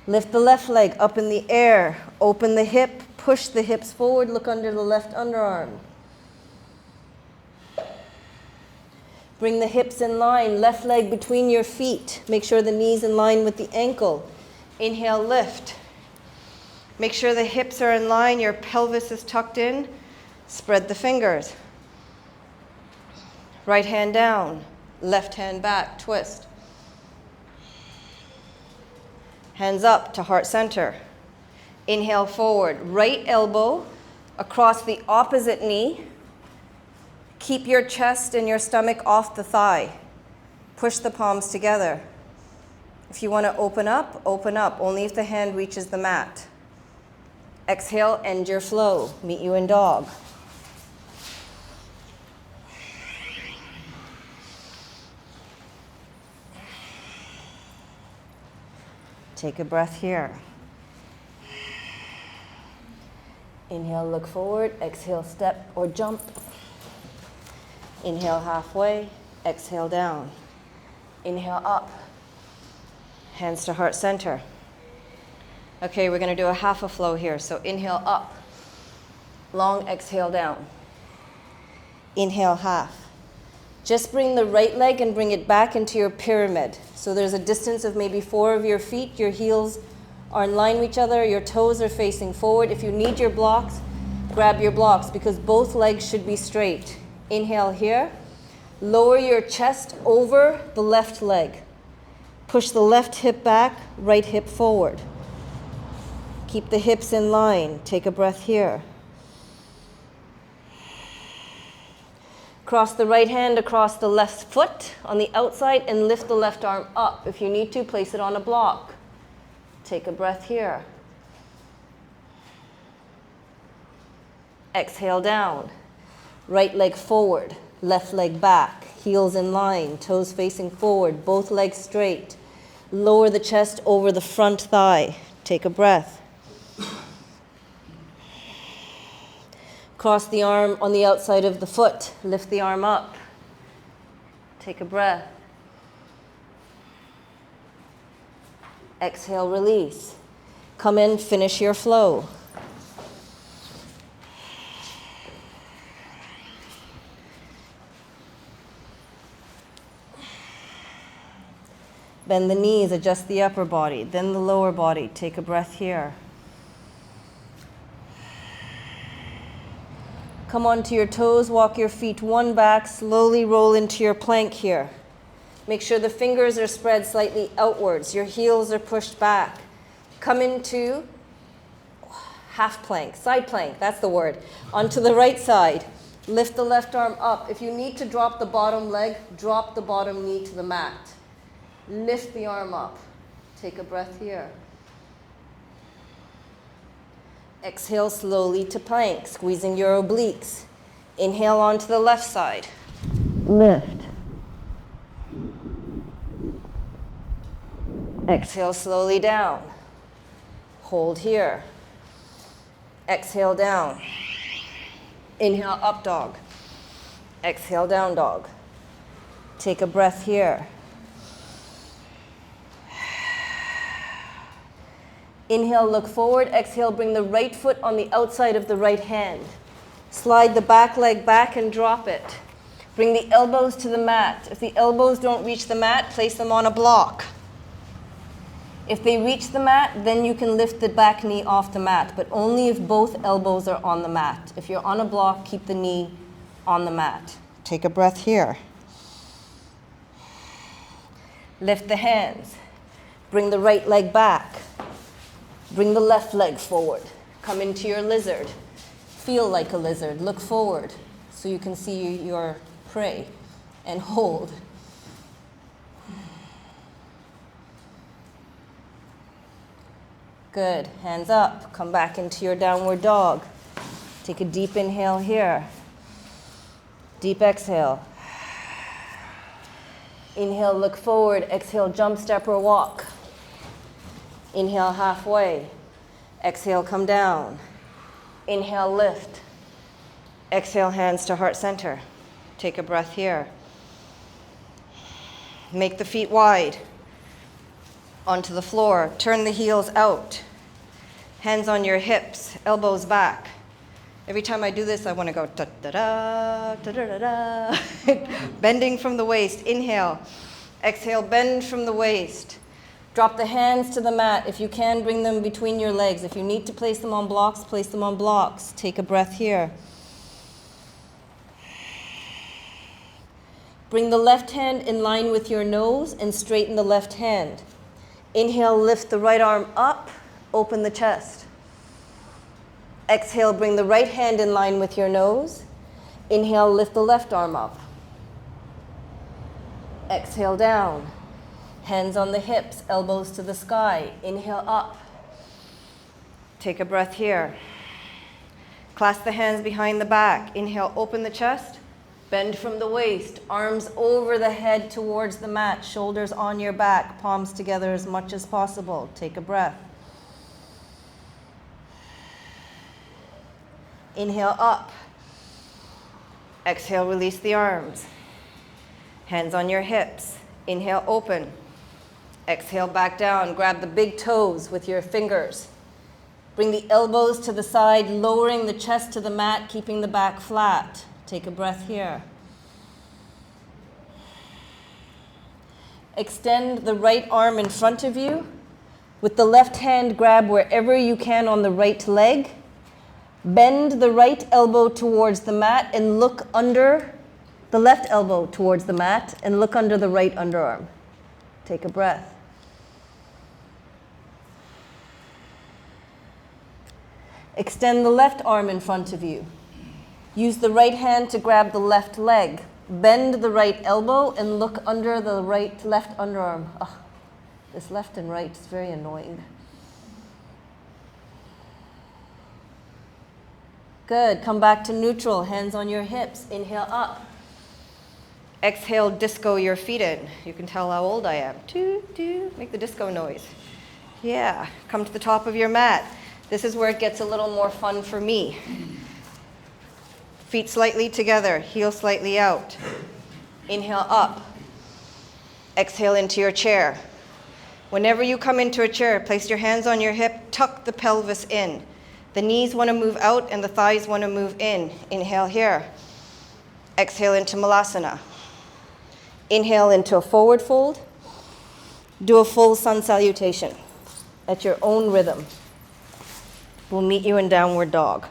S4: Lift the left leg up in the air. Open the hip. Push the hips forward. Look under the left underarm. Bring the hips in line, left leg between your feet. Make sure the knee's in line with the ankle. Inhale, lift. Make sure the hips are in line, your pelvis is tucked in. Spread the fingers. Right hand down, left hand back, twist. Hands up to heart center. Inhale forward, right elbow across the opposite knee. Keep your chest and your stomach off the thigh. Push the palms together. If you want to open up, only if the hand reaches the mat. Exhale, end your flow. Meet you in dog. Take a breath here. Inhale, look forward. Exhale, step or jump. Inhale halfway, exhale down. Inhale up, hands to heart center.
S1: Okay, we're going to do a half a flow here. So inhale up, long exhale down. Inhale half. Just bring the right leg and bring it back into your pyramid. So there's a distance of maybe 4 of your feet. Your heels are in line with each other. Your toes are facing forward. If you need your blocks, grab your blocks because both legs should be straight. Inhale here. Lower your chest over the left leg. Push the left hip back, right hip forward. Keep the hips in line. Take a breath here. Cross the right hand across the left foot on the outside and lift the left arm up. If you need to, place it on a block. Take a breath here. Exhale down. Right leg forward, left leg back, heels in line, toes facing forward, both legs straight. Lower the chest over the front thigh. Take a breath. Cross the arm on the outside of the foot. Lift the arm up. Take a breath. Exhale, release. Come in, finish your flow. Bend the knees, adjust the upper body, then the lower body. Take a breath here. Come onto your toes, walk your feet one back, slowly roll into your plank here. Make sure the fingers are spread slightly outwards, your heels are pushed back. Come into half plank, side plank, that's the word. Onto the right side, lift the left arm up. If you need to drop the bottom leg, drop the bottom knee to the mat. Lift the arm up. Take a breath here. Exhale slowly to plank, squeezing your obliques. Inhale onto the left side. Lift. Exhale slowly down. Hold here. Exhale down. Inhale up dog. Exhale down dog. Take a breath here. Inhale, look forward. Exhale, bring the right foot on the outside of the right hand. Slide the back leg back and drop it. Bring the elbows to the mat. If the elbows don't reach the mat, place them on a block. If they reach the mat, then you can lift the back knee off the mat, but only if both elbows are on the mat. If you're on a block, keep the knee on the mat. Take a breath here. Lift the hands. Bring the right leg back. Bring the left leg forward. Come into your lizard. Feel like a lizard. Look forward so you can see your prey and hold. Good. Hands up. Come back into your downward dog. Take a deep inhale here. Deep exhale. Inhale, look forward. Exhale, jump, step, or walk. Inhale halfway. Exhale, come down. Inhale, lift. Exhale, hands to heart center. Take a breath here. Make the feet wide. Onto the floor. Turn the heels out. Hands on your hips, elbows back. Every time I do this, I want to go da-da-da, da-da-da-da. Bending from the waist. Inhale. Exhale, bend from the waist. Drop the hands to the mat. If you can, bring them between your legs. If you need to place them on blocks, place them on blocks. Take a breath here. Bring the left hand in line with your nose and straighten the left hand. Inhale, lift the right arm up, open the chest. Exhale, bring the right hand in line with your nose. Inhale, lift the left arm up. Exhale down. Hands on the hips, elbows to the sky. Inhale up. Take a breath here. Clasp the hands behind the back. Inhale, open the chest. Bend from the waist, arms over the head towards the mat, shoulders on your back, palms together as much as possible. Take a breath. Inhale up. Exhale, release the arms. Hands on your hips. Inhale, open. Exhale, back down. Grab the big toes with your fingers.
S5: Bring the elbows to the side, lowering the chest to the mat, keeping the back flat. Take a breath here. Extend the right arm in front of you. With the left hand, grab wherever you can on the right leg. Bend the right elbow towards the mat and look under the left elbow towards the mat and look under the right underarm. Take a breath. Extend the left arm in front of you. Use the right hand to grab the left leg. Bend the right elbow and look under the left underarm. Oh, this left and right is very annoying. Good. Come back to neutral. Hands on your hips. Inhale up.
S4: Exhale, disco your feet in. You can tell how old I am. Make the disco noise. Yeah, come to the top of your mat. This is where it gets a little more fun for me. Feet slightly together, heel slightly out. Inhale up. Exhale into your chair. Whenever you come into a chair, place your hands on your hip, tuck the pelvis in. The knees want to move out and the thighs want to move in. Inhale here. Exhale into Malasana. Inhale into a forward fold. Do a full sun salutation at your own rhythm. We'll meet you in downward dog.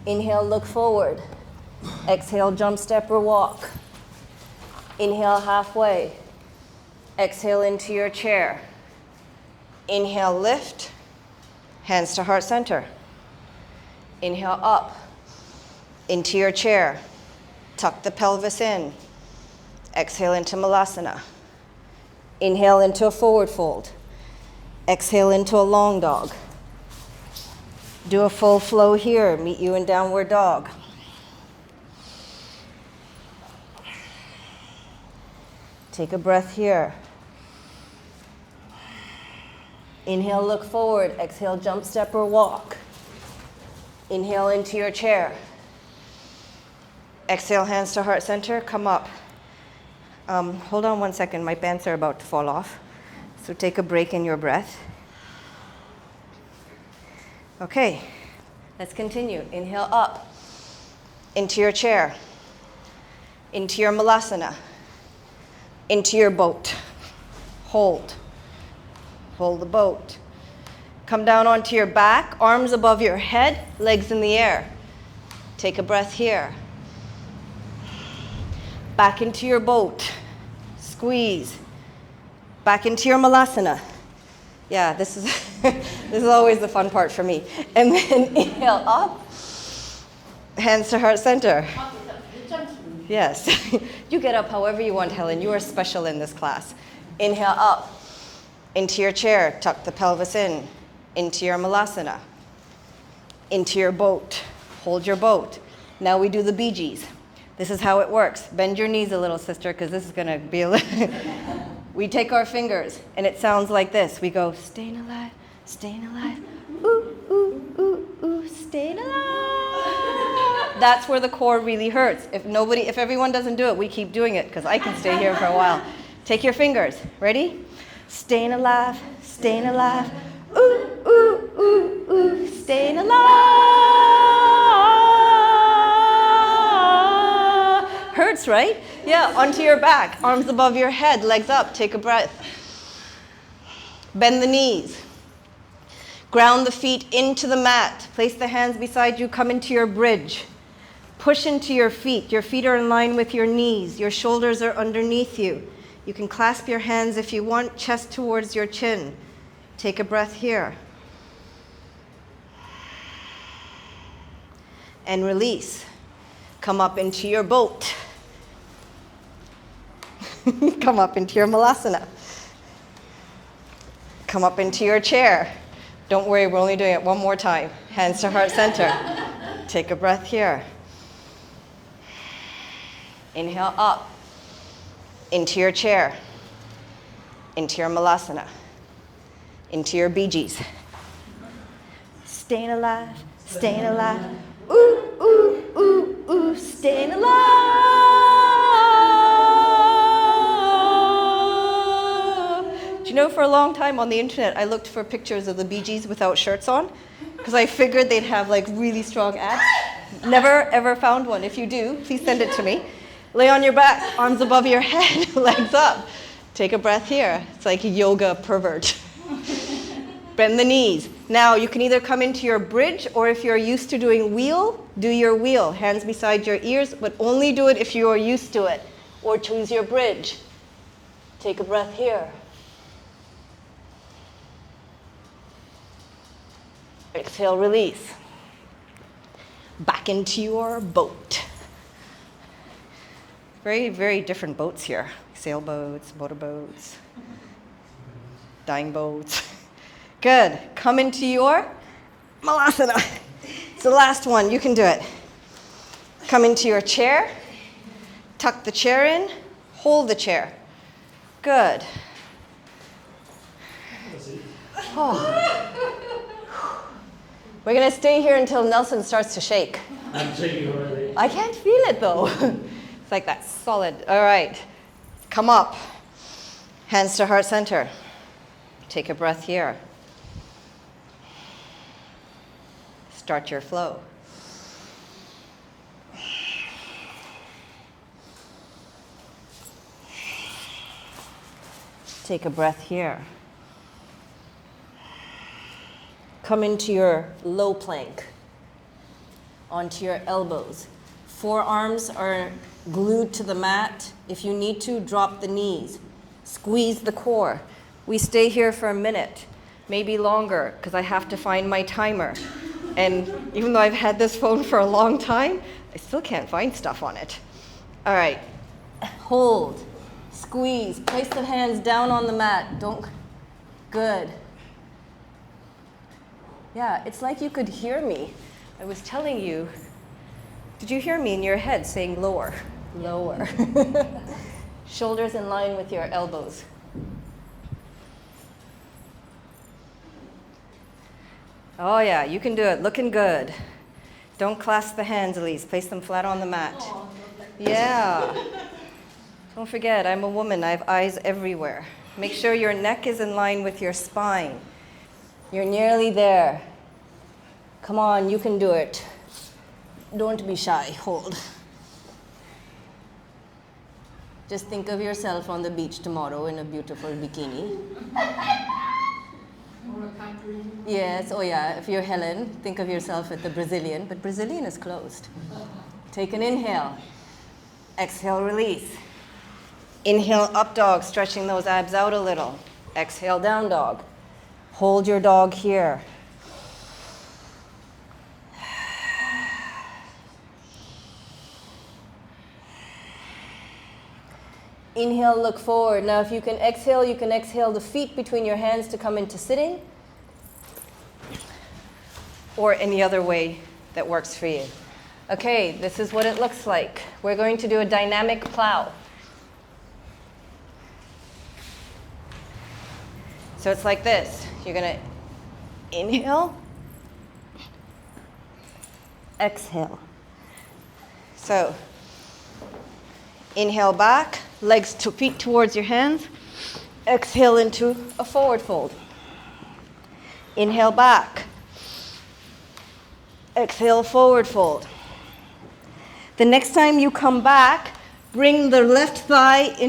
S5: Inhale, look forward. Exhale, jump, step, or walk. Inhale, halfway. Exhale into your chair.
S4: Inhale, lift. Hands to heart center. Inhale up. Into your chair. Tuck the pelvis in. Exhale into Malasana. Inhale into a forward fold. Exhale into a long dog. Do a full flow here. Meet you in downward dog. Take a breath here.
S5: Inhale, look forward. Exhale, jump, step, or walk. Inhale into your chair.
S4: Exhale, hands to heart center. Come up. Hold on 1 second. My pants are about to fall off. So take a break in your breath. Okay, let's continue. Inhale up. Into your chair. Into your Malasana. Into your boat. Hold. Hold the boat. Come down onto your back, arms above your head, legs in the air. Take a breath here. Back into your boat. Squeeze. Back into your Malasana. Yeah, this is this is always the fun part for me. And then inhale up. Hands to heart center. Yes. You get up however you want, Helen. You are special in this class. Inhale up. Into your chair. Tuck the pelvis in. Into your Malasana. Into your boat. Hold your boat. Now we do the Bee Gees. This is how it works. Bend your knees a little, sister, because this is going to be a little... We take our fingers, and it sounds like this. We go, staying alive, ooh, ooh, ooh, ooh, staying alive. That's where the core really hurts. If everyone doesn't do it, we keep doing it, because I can stay here for a while. Take your fingers. Ready? Staying alive, ooh, ooh, ooh, ooh, staying alive. Hurts, right? Yeah, onto your back, arms above your head, legs up, take a breath. Bend the knees. Ground the feet into the mat. Place the hands beside you, come into your bridge. Push into your feet. Your feet are in line with your knees. Your shoulders are underneath you. You can clasp your hands if you want, chest towards your chin. Take a breath here. And release. Come up into your boat. Come up into your Malasana. Come up into your chair. Don't worry, we're only doing it one more time. Hands to heart center. Take a breath here. Inhale up. Into your chair. Into your Malasana. Into your Bee Gees. Staying alive, staying alive. Ooh, ooh, ooh, ooh, staying alive. Do you know, for a long time on the internet, I looked for pictures of the Bee Gees without shirts on, because I figured they'd have like really strong abs. Never ever found one. If you do, please send it to me. Lay on your back, arms above your head, legs up. Take a breath here. It's like a yoga pervert. Bend the knees. Now you can either come into your bridge, or if you're used to doing wheel, do your wheel. Hands beside your ears, but only do it if you are used to it. Or choose your bridge. Take a breath here. Exhale, release. Back into your boat. Very, very different boats here. Sailboats, motorboats, dying boats. Good. Come into your Malasana. It's the last one. You can do it. Come into your chair. Tuck the chair in. Hold the chair. Good. Oh. We're going to stay here until Nelson starts to shake.
S2: I'm shaking already.
S4: I can't feel it though. It's like that solid. All right. Come up. Hands to heart center. Take a breath here. Start your flow. Take a breath here. Come into your low plank, onto your elbows. Forearms are glued to the mat. If you need to, drop the knees. Squeeze the core. We stay here for a minute, maybe longer, because I have to find my timer. And even though I've had this phone for a long time, I still can't find stuff on it. All right, hold, squeeze, place the hands down on the mat. Good. Yeah, it's like you could hear me. I was telling you, did you hear me in your head saying lower, lower? Shoulders in line with your elbows. Oh yeah, you can do it, looking good. Don't clasp the hands, Elise, place them flat on the mat. Yeah. Don't forget, I'm a woman, I have eyes everywhere. Make sure your neck is in line with your spine. You're nearly there. Come on, you can do it. Don't be shy, hold. Just think of yourself on the beach tomorrow in a beautiful bikini.
S2: Or a country.
S4: Yes, oh yeah, if you're Helen, think of yourself at the Brazilian, but Brazilian is closed. Take an inhale. Exhale, release. Inhale, up dog, stretching those abs out a little. Exhale, down dog. Hold your dog here. Inhale, look forward. Now if you can exhale the feet between your hands to come into sitting, or any other way that works for you. Okay, this is what it looks like. We're going to do a dynamic plow. So it's like this. You're going to inhale, exhale. So inhale back, legs to feet towards your hands. Exhale into a forward fold. Inhale back. Exhale, forward fold. The next time you come back, bring the left foot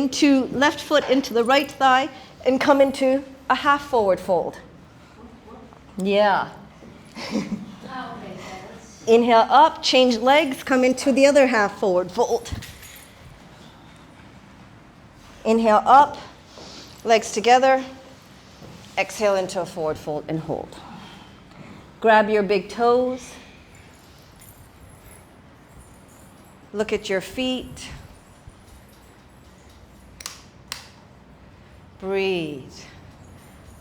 S4: into the right thigh and come into a half forward fold. Yeah. Inhale up, change legs, come into the other half forward fold. Inhale up, legs together. Exhale into a forward fold and hold. Grab your big toes. Look at your feet. Breathe.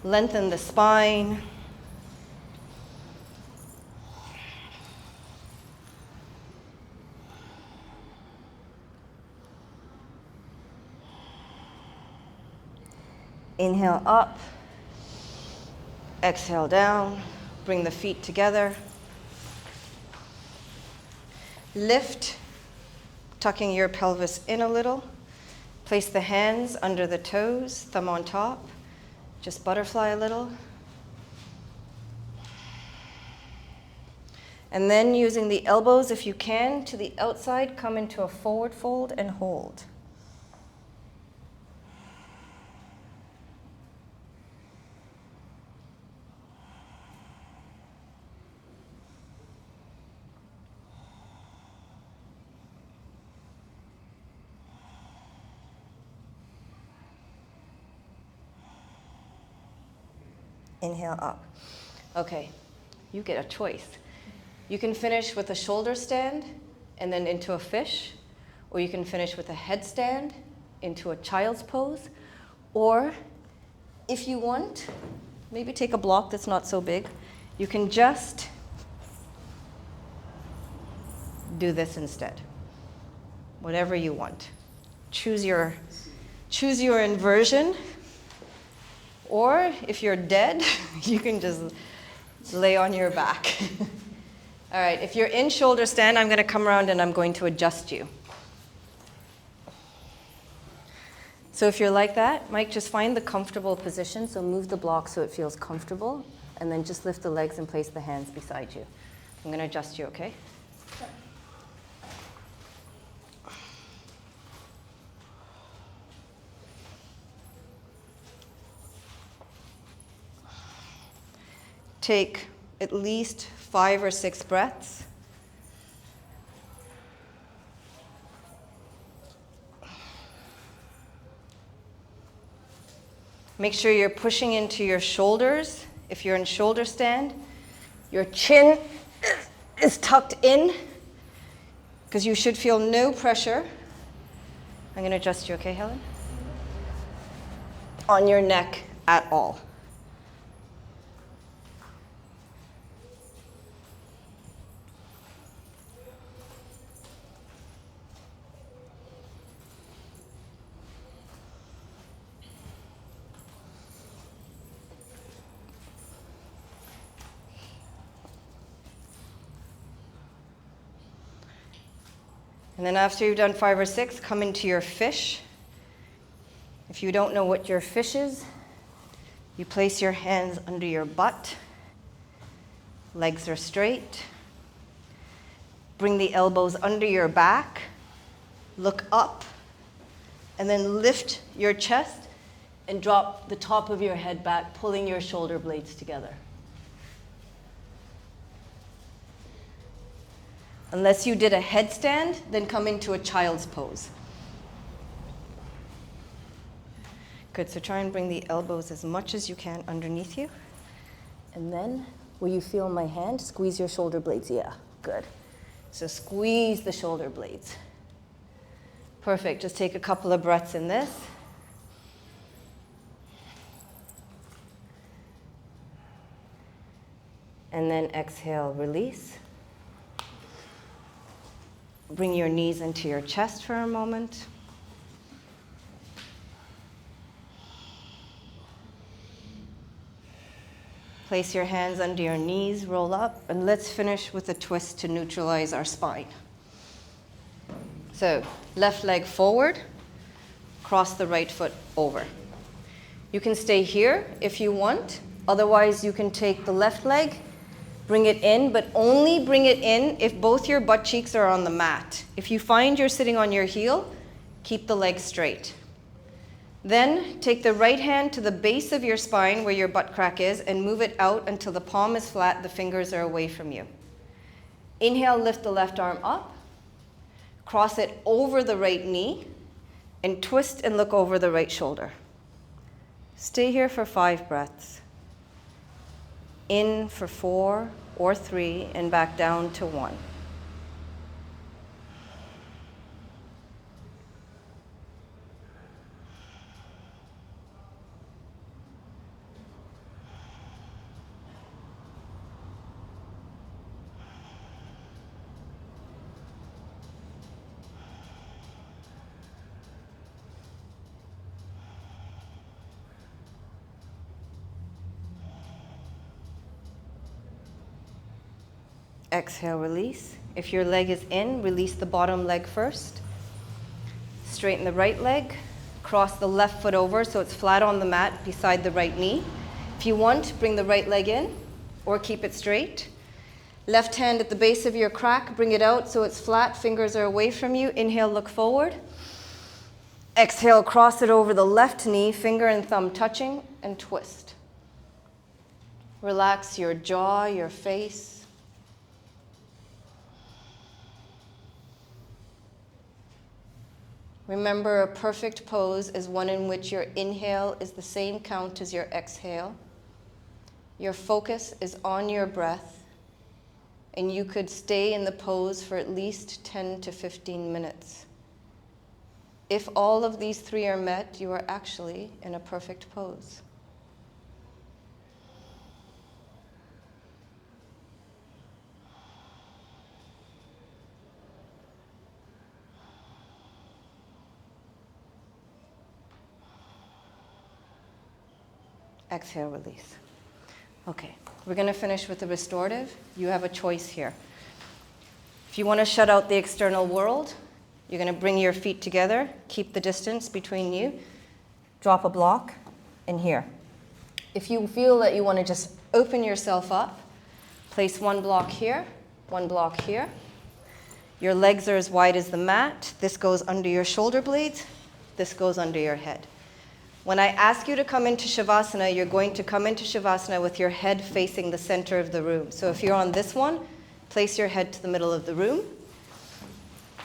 S4: Lengthen the spine. Inhale up. Exhale down. Bring the feet together. Lift, tucking your pelvis in a little. Place the hands under the toes, thumb on top.
S1: Just butterfly a little. And then using the elbows, if you can, to the outside, come into a forward fold and hold. Inhale up. Okay, you get a choice. You can finish with a shoulder stand and then into a fish, or you can finish with a headstand into a child's pose, or if you want, maybe take a block that's not so big. You can just do this instead. Whatever you want. Choose your inversion. Or if you're dead, you can just lay on your back. All right, if you're in shoulder stand, I'm going to come around and I'm going to adjust you. So if you're like that, Mike, just find the comfortable position. So move the block so it feels comfortable, and then just lift the legs and place the hands beside you. I'm going to adjust you, okay? Take at least 5 or 6 breaths. Make sure you're pushing into your shoulders. If you're in shoulder stand, your chin is tucked in because you should feel no pressure. I'm going to adjust you, okay, Helen? On your neck at all. And then after you've done 5 or 6, come into your fish. If you don't know what your fish is, you place your hands under your butt. Legs are straight. Bring the elbows under your back. Look up. And then lift your chest and drop the top of your head back, pulling your shoulder blades together. Unless you did a headstand, then come into a child's pose. Good, so try and bring the elbows as much as you can underneath you. And then, will you feel my hand? Squeeze your shoulder blades, yeah, good. So squeeze the shoulder blades. Perfect, just take a couple of breaths in this. And then exhale, release. Bring your knees into your chest for a moment. Place your hands under your knees, roll up, and let's finish with a twist to neutralize our spine. So, left leg forward, cross the right foot over. You can stay here if you want. Otherwise, you can take the left leg, bring it in, but only bring it in if both your butt cheeks are on the mat. If you find you're sitting on your heel, keep the leg straight. Then take the right hand to the base of your spine where your butt crack is and move it out until the palm is flat, the fingers are away from you. Inhale, lift the left arm up, cross it over the right knee, and twist and look over the right shoulder. Stay here for 5 breaths. In for 4 or 3, and back down to 1. Exhale, release. If your leg is in, release the bottom leg first. Straighten the right leg,
S4: Cross the left foot over so it's flat on the mat beside the right knee. If you want, bring the right leg in or keep it straight. Left hand at the base of your crack, bring it out so it's flat, fingers are away from you. Inhale, look forward. Exhale, cross it over the left knee, finger and thumb touching, and twist. Relax your jaw, your face. Remember, a perfect pose is one in which your inhale is the same count as your exhale. Your focus is on your breath, and you could stay in the pose for at least 10 to 15 minutes. If all of these three are met, you are actually in a perfect pose. Exhale, release. Okay, we're going to finish with the restorative. You have a choice here. If you want to shut out the external world, you're going to bring your feet together, keep the distance between you, drop a block in here. If you feel that you want to just open yourself up, place one block here, one block here. Your legs are as wide as the mat. This goes under your shoulder blades. This goes under your head. When I ask you to come into Shavasana, you're going to come into Shavasana with your head facing the center of the room. So if you're on this one, place your head to the middle of the room.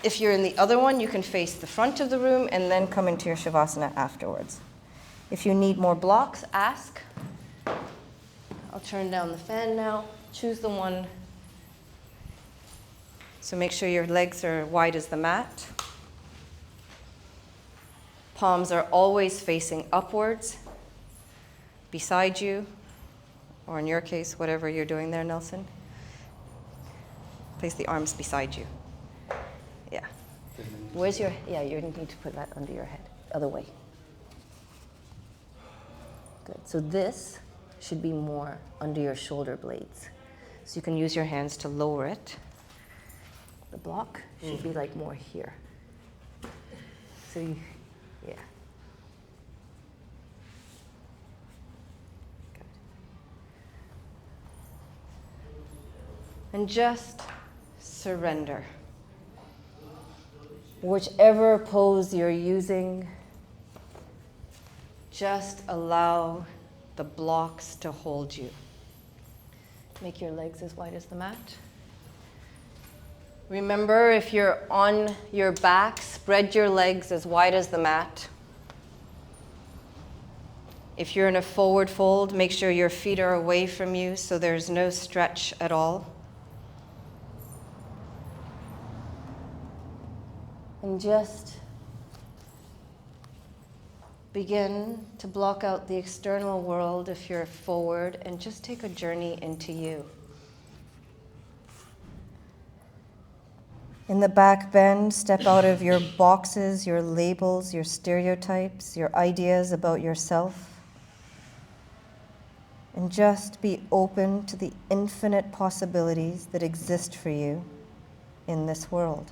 S4: If you're in the other one, you can face the front of the room and then come into your Shavasana afterwards. If you need more blocks, ask. I'll turn down the fan now. Choose the one. So make sure your legs are wide as the mat. Palms are always facing upwards, beside you, or in your case, whatever you're doing there, Nelson. Place the arms beside you. Yeah. Where's your, yeah, you need to put that under your head. Other way. Good. So this should be more under your shoulder blades. So you can use your hands to lower it. The block should be like more here. So you, yeah. Good. And just surrender. Whichever pose you're using, just allow the blocks to hold you. Make your legs as wide as the mat. Remember, if you're on your back, spread your legs as wide as the mat. If you're in a forward fold, make sure your feet are away from you so there's no stretch at all. And just begin to block out the external world if you're forward and just take a journey into you. In the back bend, step out of your boxes, your labels, your stereotypes, your ideas about yourself, and just be open to the infinite possibilities that exist for you in this world.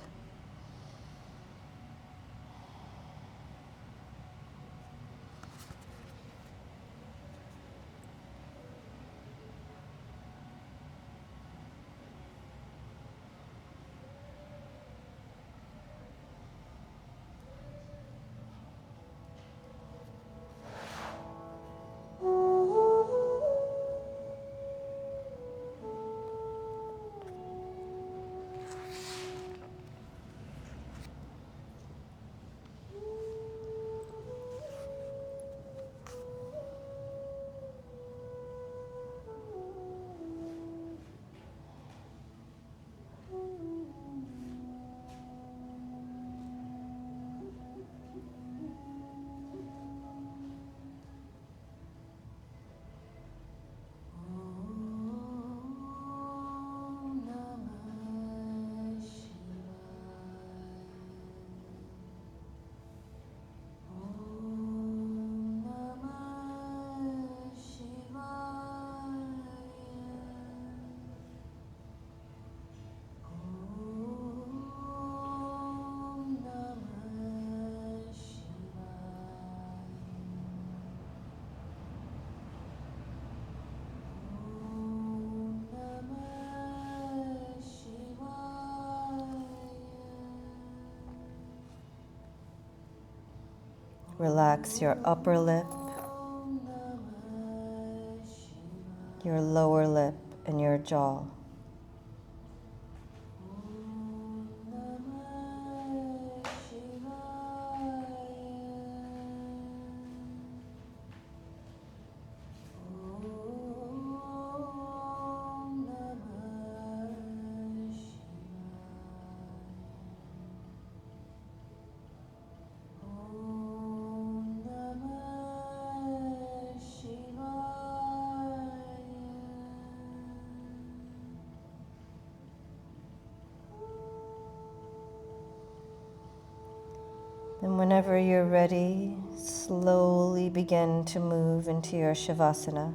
S5: Relax your upper lip, your lower lip, and your jaw. And whenever you're ready, slowly begin to move into your Shavasana.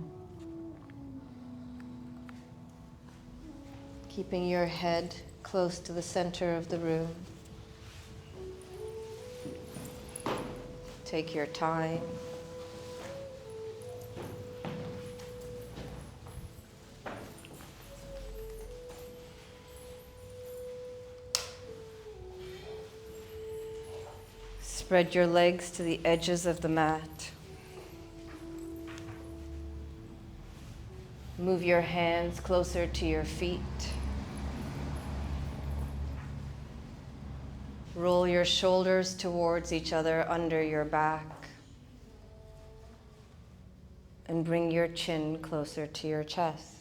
S5: Keeping your head close to the center of the room. Take your time. Spread your legs to the edges of the mat. Move your hands closer to your feet. Roll your shoulders towards each other under your back. And bring your chin closer to your chest.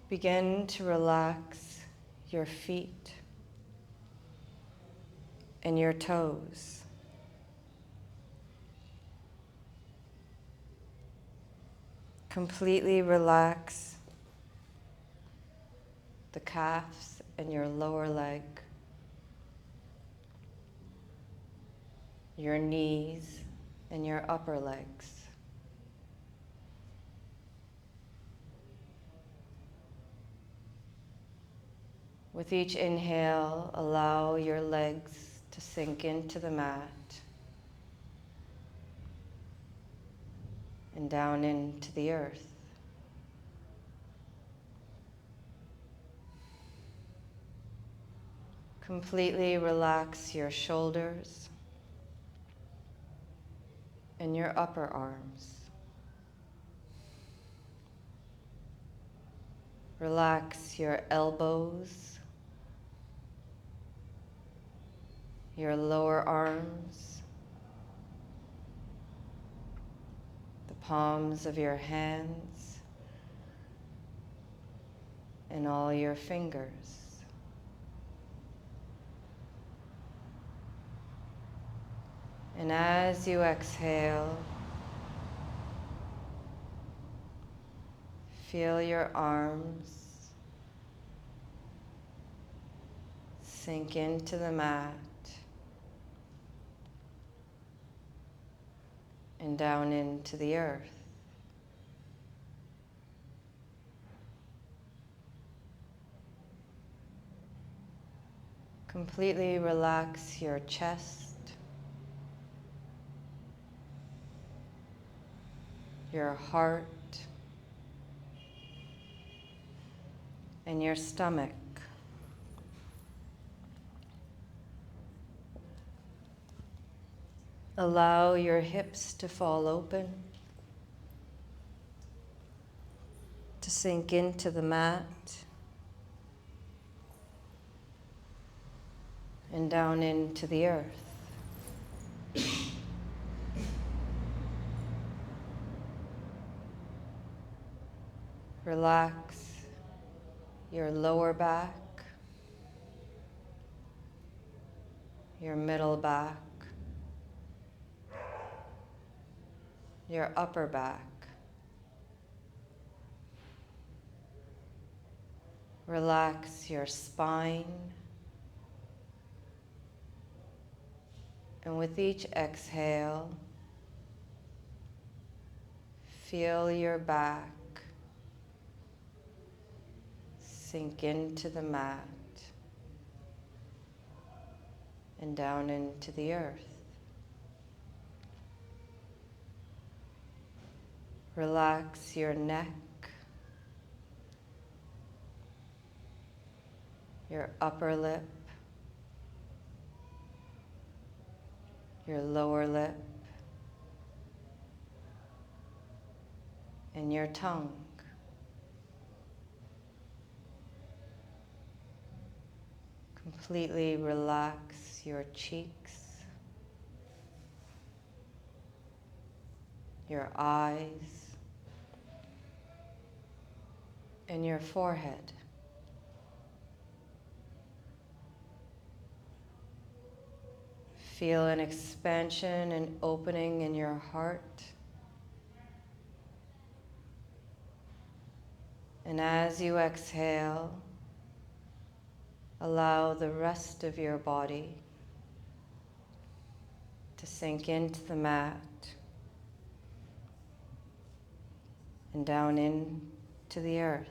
S5: Begin to relax your feet and your toes. Completely relax the calves and your lower leg, your knees and your upper legs. With each inhale, allow your legs to sink into the mat and down into the earth. Completely relax your shoulders and your upper arms. Relax your elbows, your lower arms, the palms of your hands, and all your fingers. And as you exhale, feel your arms sink into the mat and down into the earth. Completely relax your chest, your heart, and your stomach. Allow your hips to fall open, to sink into the mat and down into the earth. Relax your lower back, your middle back, your upper back. Relax your spine. And with each exhale, feel your back sink into the mat and down into the earth. Relax your neck,
S1: your upper lip, your lower lip, and your tongue. Completely relax your cheeks, your eyes, and your forehead. Feel an expansion and opening in your heart. And as you exhale, allow the rest of your body to sink into the mat and down into the earth.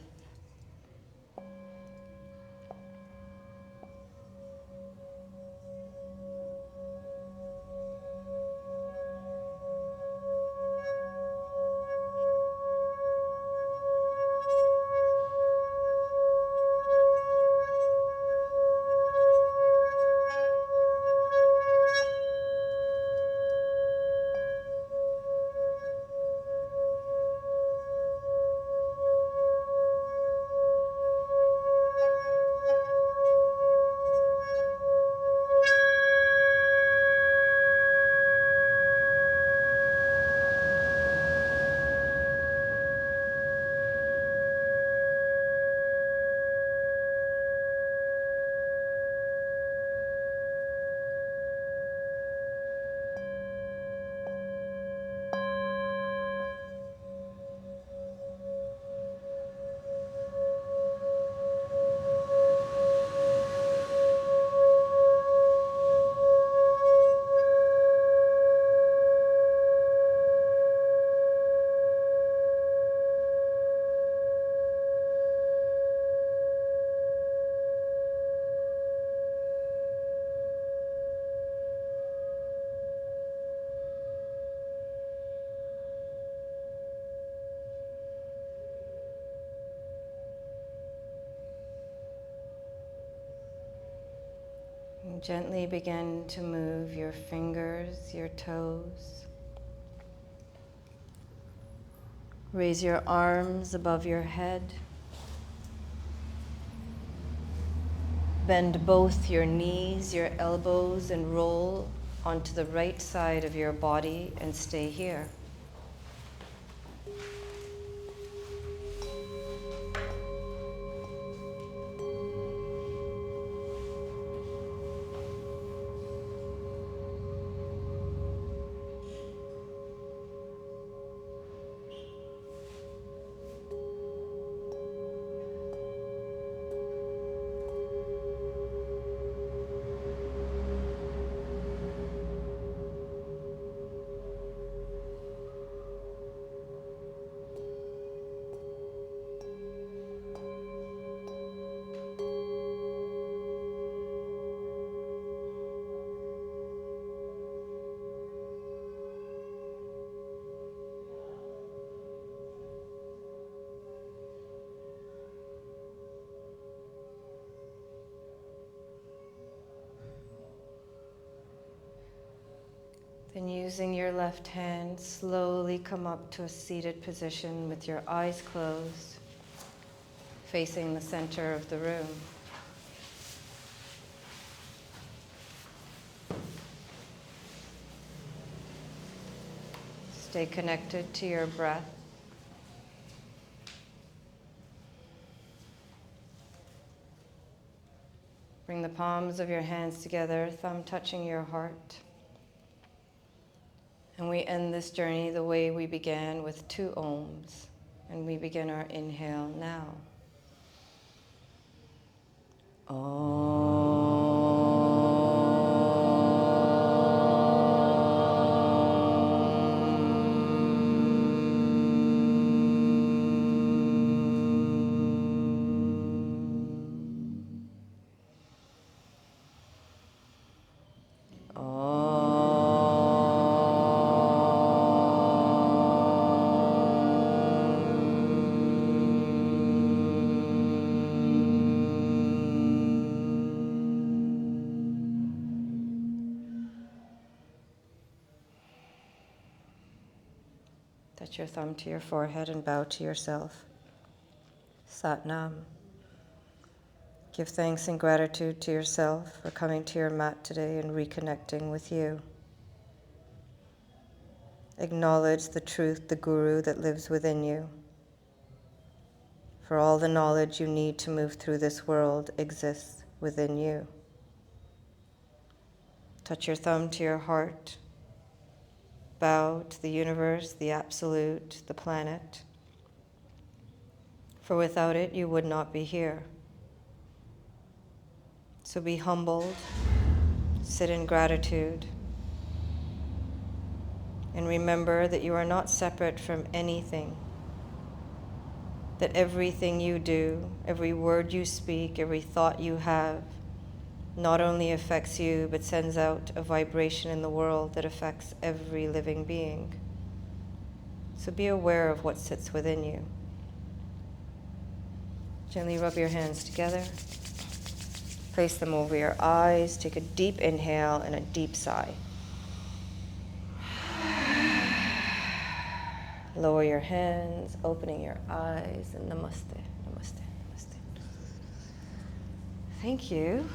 S1: And gently begin to move your fingers, your toes. Raise your arms above your head. Bend both your knees, your elbows, and roll onto the right side of your body and stay here. Then using your left hand, slowly come up to a seated position with your eyes closed, facing the center of the room. Stay connected to your breath. Bring the palms of your hands together, thumb touching your heart. And we end this journey the way we began, with 2 ohms. And we begin our inhale now.
S4: Put your thumb to your forehead and bow to yourself. Sat Nam. Give thanks and gratitude to yourself for coming to your mat today and reconnecting with you. Acknowledge the truth, the Guru that lives within you. For all the knowledge you need to move through this world exists within you. Touch your thumb to your heart. Bow to the universe, the absolute, the planet. For without it, you would not be here. So be humbled, sit in gratitude, and remember that you are not separate from anything. That everything you do, every word you speak, every thought you have, not only affects you, but sends out a vibration in the world that affects every living being. So be aware of what sits within you. Gently rub your hands together. Place them over your eyes. Take a deep inhale and a deep sigh. Lower your hands, opening your eyes, and namaste, namaste, namaste. Thank you.